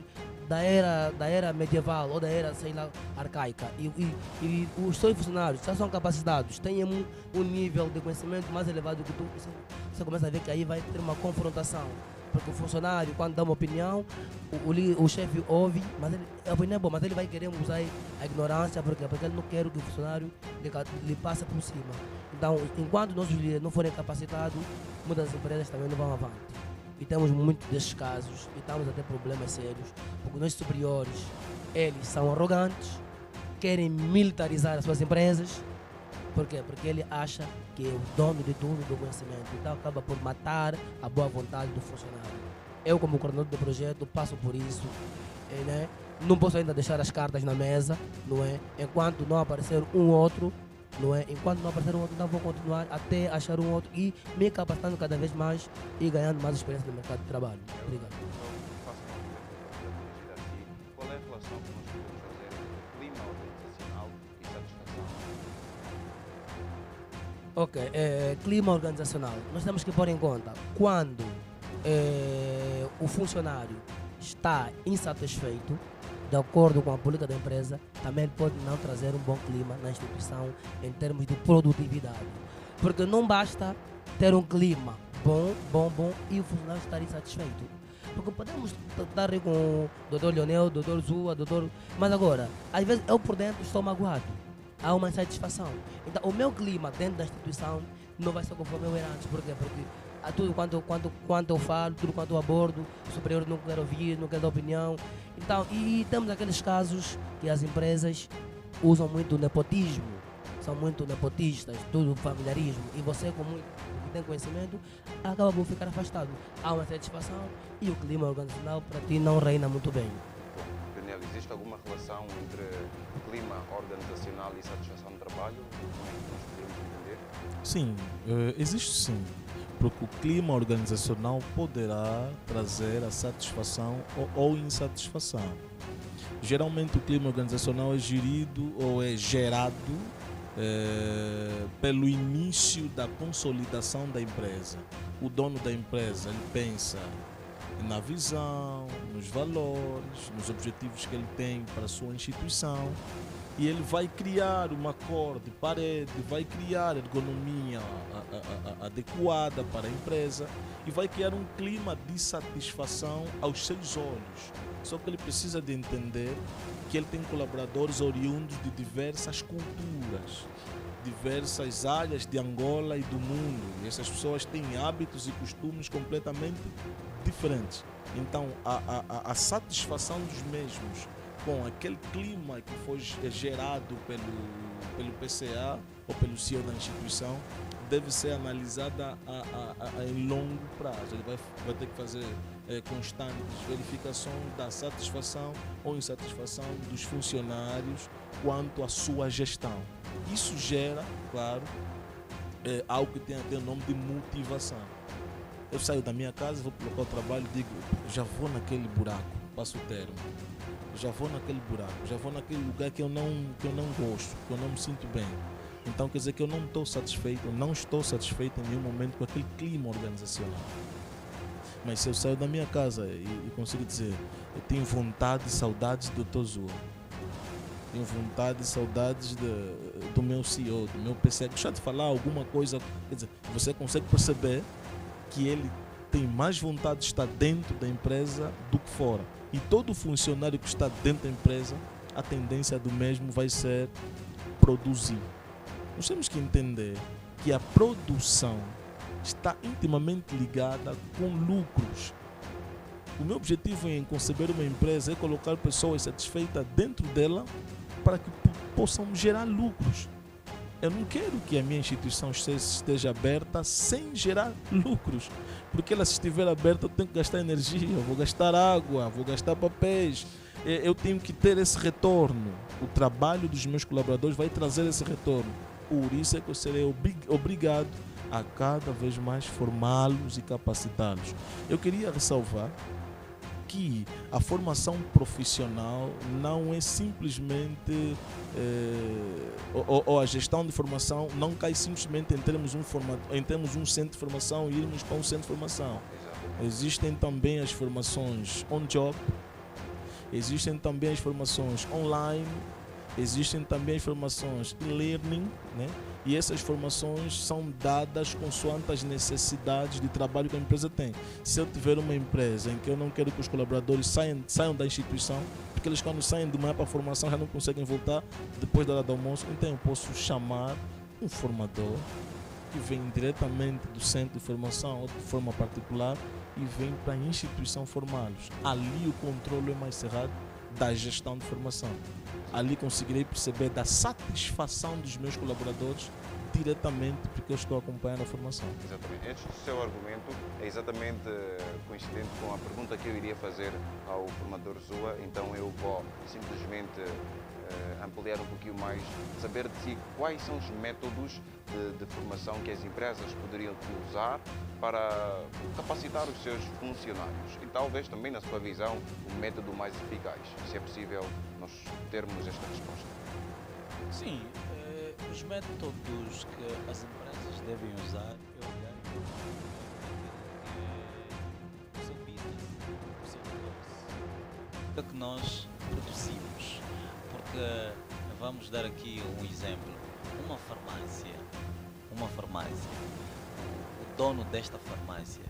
S4: da era medieval ou da era, sei lá, arcaica, e os seus funcionários já são capacitados, têm um nível de conhecimento mais elevado que tu, você começa a ver que aí vai ter uma confrontação, porque o funcionário, quando dá uma opinião, o chefe ouve, mas a opinião é boa, mas ele vai querer usar a ignorância, porque ele não quer que o funcionário lhe passe por cima. Então, enquanto nossos líderes não forem capacitados, muitas empresas também não vão avante. E temos muitos desses casos e estamos a ter problemas sérios, porque nossos superiores, eles são arrogantes, querem militarizar as suas empresas. Por quê? Porque ele acha que é o dono de tudo do conhecimento, então acaba por matar a boa vontade do funcionário. Eu, como coordenador do projeto, passo por isso, né? Não posso ainda deixar as cartas na mesa, não é? Enquanto não aparecer um outro, não é? Enquanto não aparecer um outro, não vou continuar até achar um outro e me capacitando cada vez mais e ganhando mais experiência no mercado de trabalho. Obrigado.
S1: Faço uma pergunta dirigida a ti. Qual é a relação que nós podemos fazer entre clima organizacional e satisfação?
S4: Ok, clima organizacional. Nós temos que pôr em conta quando o funcionário está insatisfeito, de acordo com a política da empresa, também pode não trazer um bom clima na instituição em termos de produtividade. Porque não basta ter um clima bom e o funcionário estar insatisfeito. Porque podemos estar com o doutor Leonel, doutor Zua, mas agora, às vezes eu por dentro estou magoado. Há uma insatisfação. Então, o meu clima dentro da instituição não vai ser conforme eu era antes. Por quê? Porque tudo quanto eu falo, tudo quanto eu abordo, o superior não quer ouvir, não quer dar opinião. Então, e temos aqueles casos que as empresas usam muito o nepotismo. são muito nepotistas, tudo familiarismo, e você com muito que tem conhecimento, acaba por ficar afastado. Há uma satisfação e o clima organizacional para ti não reina muito bem.
S1: Bom, Daniel, existe alguma relação entre clima organizacional e satisfação do trabalho? Como é que nós podemos entender?
S3: Sim, existe sim, porque o clima organizacional poderá trazer a satisfação ou insatisfação. Geralmente o clima organizacional é gerido ou é gerado pelo início da consolidação da empresa. O dono da empresa ele pensa na visão, nos valores, nos objetivos que ele tem para a sua instituição, e ele vai criar uma cor de parede, vai criar ergonomia adequada para a empresa e vai criar um clima de satisfação aos seus olhos. Só que ele precisa de entender que ele tem colaboradores oriundos de diversas culturas, diversas áreas de Angola e do mundo. E essas pessoas têm hábitos e costumes completamente diferentes. Então, a satisfação dos mesmos com aquele clima que foi gerado pelo PCA ou pelo CEO da instituição deve ser analisada em longo prazo. Ele vai ter que fazer constantes verificações da satisfação ou insatisfação dos funcionários quanto à sua gestão. Isso gera, claro, algo que tem até o nome de motivação. Eu saio da minha casa, vou para o local de trabalho e digo, já vou naquele buraco, passo o termo. Já vou naquele buraco, já vou naquele lugar que eu não gosto, que eu não me sinto bem. Então quer dizer que eu não estou satisfeito em nenhum momento com aquele clima organizacional. Mas se eu saio da minha casa e consigo dizer, eu tenho vontade e saudades do Dr. Zua, tenho vontade e saudades do meu CEO, do meu PC, deixa de falar alguma coisa, quer dizer, você consegue perceber que ele tem mais vontade de estar dentro da empresa do que fora. E todo funcionário que está dentro da empresa, a tendência do mesmo vai ser produzir. Nós temos que entender que a produção está intimamente ligada com lucros. O meu objetivo em conceber uma empresa é colocar pessoas satisfeitas dentro dela para que possam gerar lucros. Eu não quero que a minha instituição esteja aberta sem gerar lucros, porque ela, se estiver aberta, eu tenho que gastar energia, eu vou gastar água, vou gastar papéis, eu tenho que ter esse retorno. O trabalho dos meus colaboradores vai trazer esse retorno. Por isso é que eu serei obrigado a cada vez mais formá-los e capacitá-los. Eu queria ressalvar que a formação profissional não é simplesmente ou a gestão de formação não cai simplesmente em termos um centro de formação e irmos para um centro de formação. Existem também as formações on-job, existem também as formações online, existem também as formações e-learning, né? E essas formações são dadas consoante as necessidades de trabalho que a empresa tem. Se eu tiver uma empresa em que eu não quero que os colaboradores saiam da instituição, porque eles, quando saem de manhã para a formação, já não conseguem voltar depois da hora do almoço, então eu posso chamar um formador que vem diretamente do centro de formação ou de forma particular e vem para a instituição formá-los. Ali o controle é mais cerrado da gestão de formação. Ali conseguirei perceber da satisfação dos meus colaboradores diretamente porque eu estou acompanhando a formação.
S1: Exatamente. Este seu argumento é exatamente coincidente com a pergunta que eu iria fazer ao formador Zua, então eu vou simplesmente ampliar um pouquinho mais, saber de si quais são os métodos de formação que as empresas poderiam usar para capacitar os seus funcionários e talvez também, na sua visão, o método mais eficaz, se é possível nós termos esta resposta.
S6: Sim, os métodos que as empresas devem usar é olhar para o seu business, o seu negócio, o que nós produzimos. Porque vamos dar aqui um exemplo, uma farmácia, o dono desta farmácia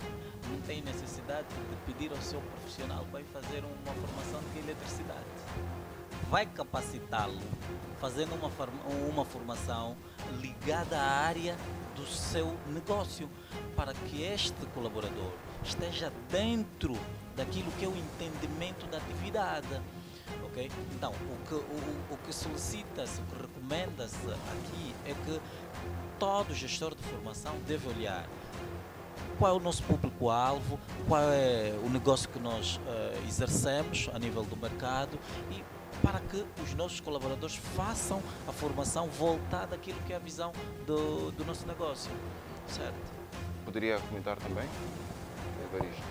S6: não tem necessidade de pedir ao seu profissional para ir fazer uma formação de eletricidade. Vai capacitá-lo fazendo uma formação ligada à área do seu negócio, para que este colaborador esteja dentro daquilo que é o entendimento da atividade. Ok? Então, o que solicita-se, o que recomenda-se aqui é que todo gestor de formação deve olhar qual é o nosso público-alvo, qual é o negócio que nós exercemos a nível do mercado e para que os nossos colaboradores façam a formação voltada àquilo que é a visão do nosso negócio. Certo?
S1: Poderia comentar também, Evaristo?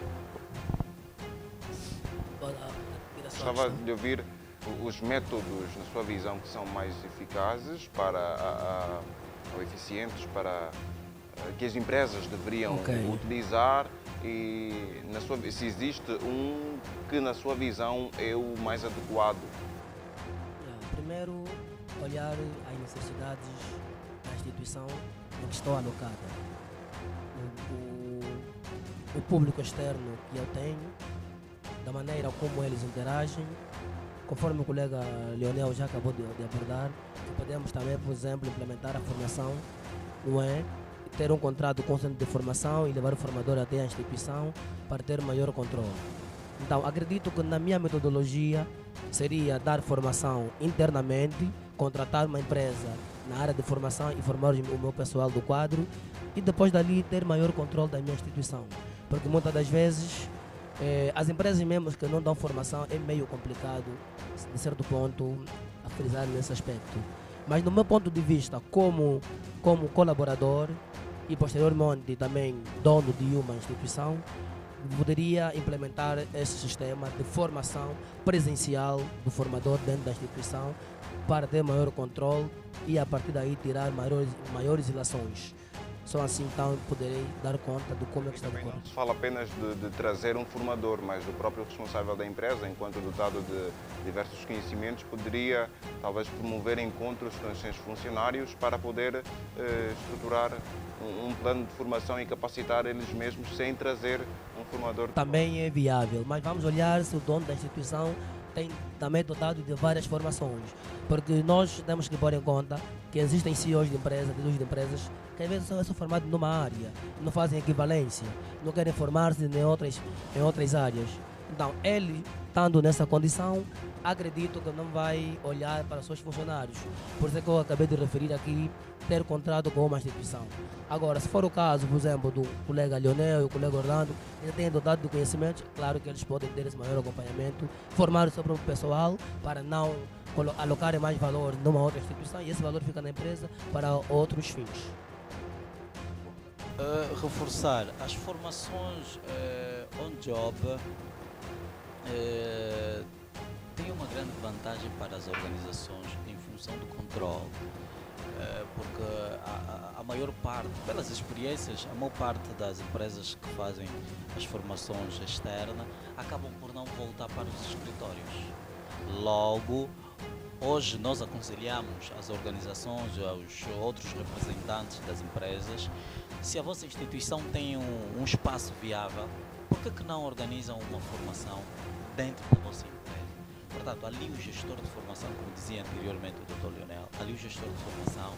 S1: Gostava de ouvir os métodos, na sua visão, que são mais eficazes ou eficientes para que as empresas deveriam utilizar e se existe um que, na sua visão, é o mais adequado.
S4: Primeiro, olhar as necessidades da instituição em que estou alocada. O público externo que eu tenho, da maneira como eles interagem, conforme o colega Leonel já acabou de abordar, podemos também, por exemplo, implementar a formação, não é? Ter um contrato com o centro de formação e levar o formador até a instituição para ter maior controle. Então, acredito que na minha metodologia seria dar formação internamente, contratar uma empresa na área de formação e formar o meu pessoal do quadro e depois dali ter maior controle da minha instituição. Porque muitas das vezes as empresas mesmo que não dão formação é meio complicado, de certo ponto, a frisar nesse aspecto. Mas no meu ponto de vista, como colaborador e posteriormente também dono de uma instituição, poderia implementar esse sistema de formação presencial do formador dentro da instituição para ter maior controle e a partir daí tirar maiores ilações. Só assim então poderei dar conta do como é que está decorrendo.
S1: Não se fala apenas de trazer um formador, mas o próprio responsável da empresa, enquanto dotado de diversos conhecimentos, poderia talvez promover encontros com os seus funcionários para poder estruturar um plano de formação e capacitar eles mesmos sem trazer um formador.
S4: Também é viável, mas vamos olhar se o dono da instituição tem também dotado de várias formações, porque nós temos que pôr em conta que existem CEOs de empresas, de empresas, que às vezes são formados numa área, não fazem equivalência, não querem formar-se em outras áreas. Então, ele, estando nessa condição, acredito que não vai olhar para os seus funcionários. Por isso é que eu acabei de referir aqui, ter contrato com uma instituição. Agora, se for o caso, por exemplo, do colega Leonel e o colega Orlando, eles têm dotado de conhecimentos, claro que eles podem ter esse maior acompanhamento, formar o seu próprio pessoal para não alocarem mais valor numa outra instituição e esse valor fica na empresa para outros fins.
S6: Reforçar as formações on-job tem uma grande vantagem para as organizações em função do controle, porque a maior parte, pelas experiências, a maior parte das empresas que fazem as formações externas acabam por não voltar para os escritórios. Logo, hoje nós aconselhamos as organizações, aos outros representantes das empresas, se a vossa instituição tem um espaço viável, por que não organizam uma formação dentro da vossa empresa? Portanto, ali o gestor de formação, como dizia anteriormente o Dr. Leonel, ali o gestor de formação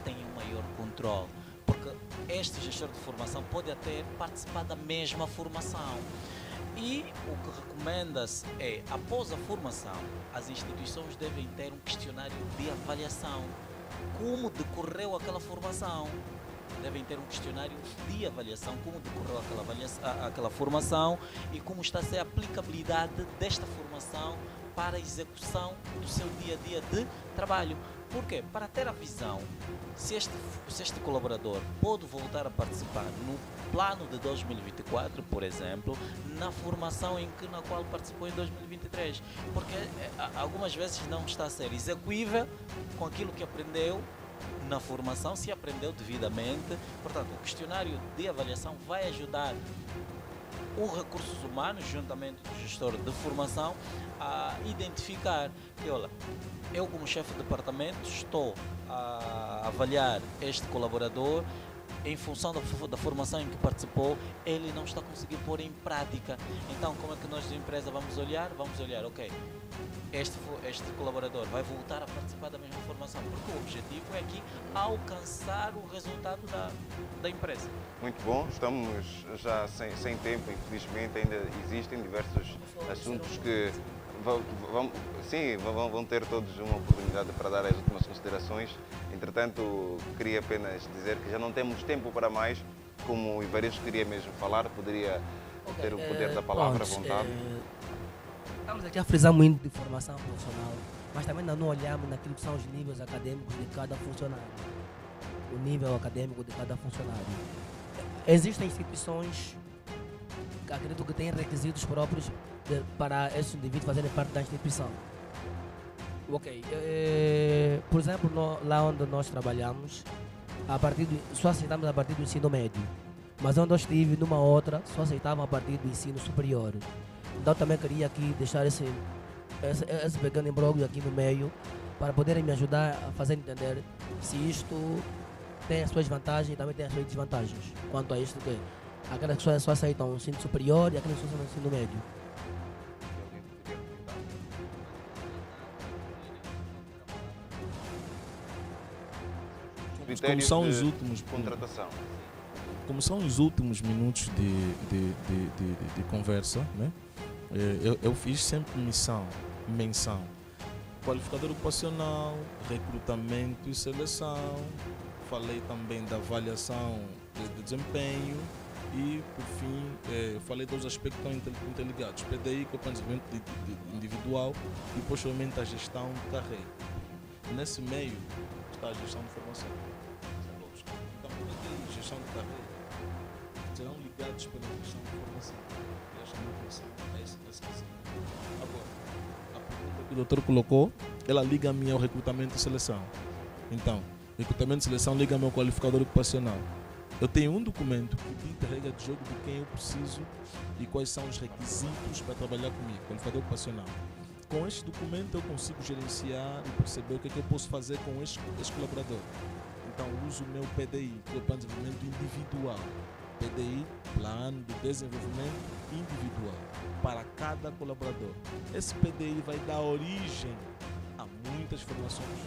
S6: tem um maior controle, porque este gestor de formação pode até participar da mesma formação. E o que recomenda-se é, após a formação, as instituições devem ter um questionário de avaliação. Como decorreu aquela formação? Devem ter um questionário de avaliação, como decorreu aquela formação e como está a ser a aplicabilidade desta formação para a execução do seu dia-a-dia de trabalho. Por quê? Para ter a visão se este colaborador pode voltar a participar no plano de 2024, por exemplo, na formação na qual participou em 2023. Porque algumas vezes não está a ser execuível com aquilo que aprendeu na formação, se aprendeu devidamente. Portanto, o questionário de avaliação vai ajudar os recursos humanos, juntamente com o gestor de formação, a identificar que, olha, eu como chefe de departamento estou a avaliar este colaborador em função da formação em que participou, ele não está a conseguir pôr em prática. Então, como é que nós da empresa vamos olhar? Vamos olhar, ok, este colaborador vai voltar a participar da mesma formação, porque o objetivo é aqui alcançar o resultado da empresa.
S1: Muito bom, estamos já sem tempo, infelizmente ainda existem diversos assuntos que Vão ter todos uma oportunidade para dar as últimas considerações. Entretanto, queria apenas dizer que já não temos tempo para mais. Como o Evaristo queria mesmo falar, poderia ter o poder da palavra à vontade.
S4: Estamos aqui a frisar muito de formação profissional, mas também ainda não olhamos naquilo que são os níveis acadêmicos de cada funcionário. O nível acadêmico de cada funcionário. Existem instituições que acredito que têm requisitos próprios para esses indivíduos fazerem parte da instituição. Ok. Por exemplo, lá onde nós trabalhamos, só aceitamos a partir do ensino médio. Mas onde eu estive, numa outra, só aceitavam a partir do ensino superior. Então também queria aqui deixar esse pequeno imbróglio aqui no meio, para poderem me ajudar a fazer entender se isto tem as suas vantagens e também tem as suas desvantagens. Quanto a isto, que aquelas pessoas só aceitam o ensino superior e aquelas pessoas no ensino médio.
S3: Como são os últimos
S1: contratação.
S3: Como são os últimos minutos de conversa, né? Eu fiz sempre menção, qualificador ocupacional, recrutamento e seleção, falei também da avaliação de desempenho e, por fim, falei dos aspectos que estão interligados, PDI, que é o desenvolvimento individual e, posteriormente, a gestão de carreira. Nesse meio está a gestão de formação. Então, PDI e gestão de carreira serão ligados pela gestão de formação. E a formação é essa questão. Agora, a pergunta que o doutor colocou, ela liga-me ao recrutamento e seleção. Então, recrutamento e seleção liga-me ao qualificador ocupacional. Eu tenho um documento que dita a regra de jogo de quem eu preciso e quais são os requisitos para trabalhar comigo, qualificador ocupacional. Com este documento eu consigo gerenciar e perceber o que é que eu posso fazer com este colaborador. Então uso o meu PDI, que é o Plano de Desenvolvimento Individual. PDI, Plano de Desenvolvimento Individual, para cada colaborador. Esse PDI vai dar origem a muitas formações,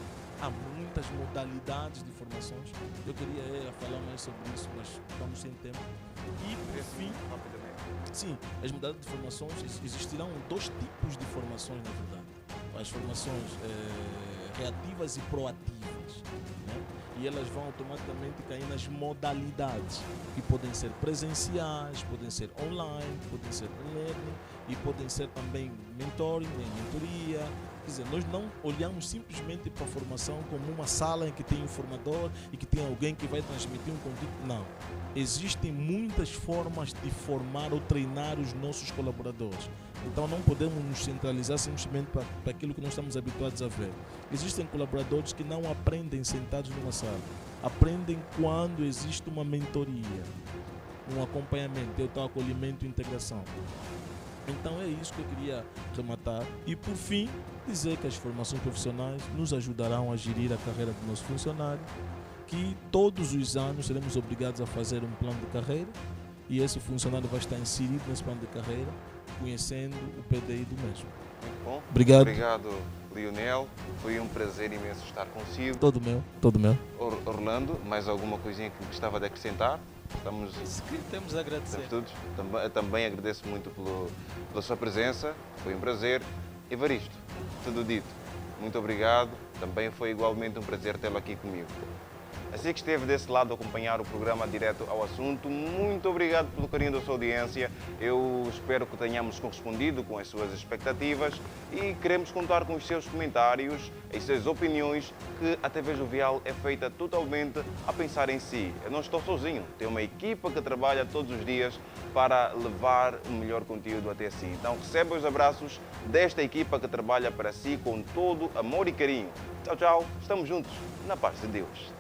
S3: há muitas modalidades de formações. Eu queria falar mais sobre isso, mas estamos sem tempo. E, por fim, sim, as modalidades de formações, existirão dois tipos de formações, na verdade. As formações reativas e proativas, né? E elas vão automaticamente cair nas modalidades, que podem ser presenciais, podem ser online, podem ser e-learning e podem ser também mentoring, mentoria. Quer dizer, nós não olhamos simplesmente para a formação como uma sala em que tem um formador e que tem alguém que vai transmitir um conteúdo. Não. Existem muitas formas de formar ou treinar os nossos colaboradores. Então não podemos nos centralizar simplesmente para aquilo que nós estamos habituados a ver. Existem colaboradores que não aprendem sentados numa sala. Aprendem quando existe uma mentoria, um acompanhamento, acolhimento e integração. Então é isso que eu queria rematar. E por fim, dizer que as formações profissionais nos ajudarão a gerir a carreira do nosso funcionário, que todos os anos seremos obrigados a fazer um plano de carreira e esse funcionário vai estar inserido nesse plano de carreira, conhecendo o PDI do mesmo.
S1: Muito bom.
S3: Obrigado.
S1: Obrigado, Lionel. Foi um prazer imenso estar consigo.
S3: Todo meu.
S1: Orlando, mais alguma coisinha que gostava de acrescentar?
S6: Temos a agradecer.
S1: Todos. Também agradeço muito pela sua presença. Foi um prazer. Evaristo, tudo dito. Muito obrigado. Também foi igualmente um prazer tê-lo aqui comigo. Assim que esteve desse lado a acompanhar o programa Direto ao Assunto, muito obrigado pelo carinho da sua audiência. Eu espero que tenhamos correspondido com as suas expectativas e queremos contar com os seus comentários, as suas opiniões, que a TV Jovial é feita totalmente a pensar em si. Eu não estou sozinho, tem uma equipa que trabalha todos os dias para levar o melhor conteúdo até si. Então receba os abraços desta equipa que trabalha para si com todo amor e carinho. Tchau, tchau. Estamos juntos. Na paz de Deus.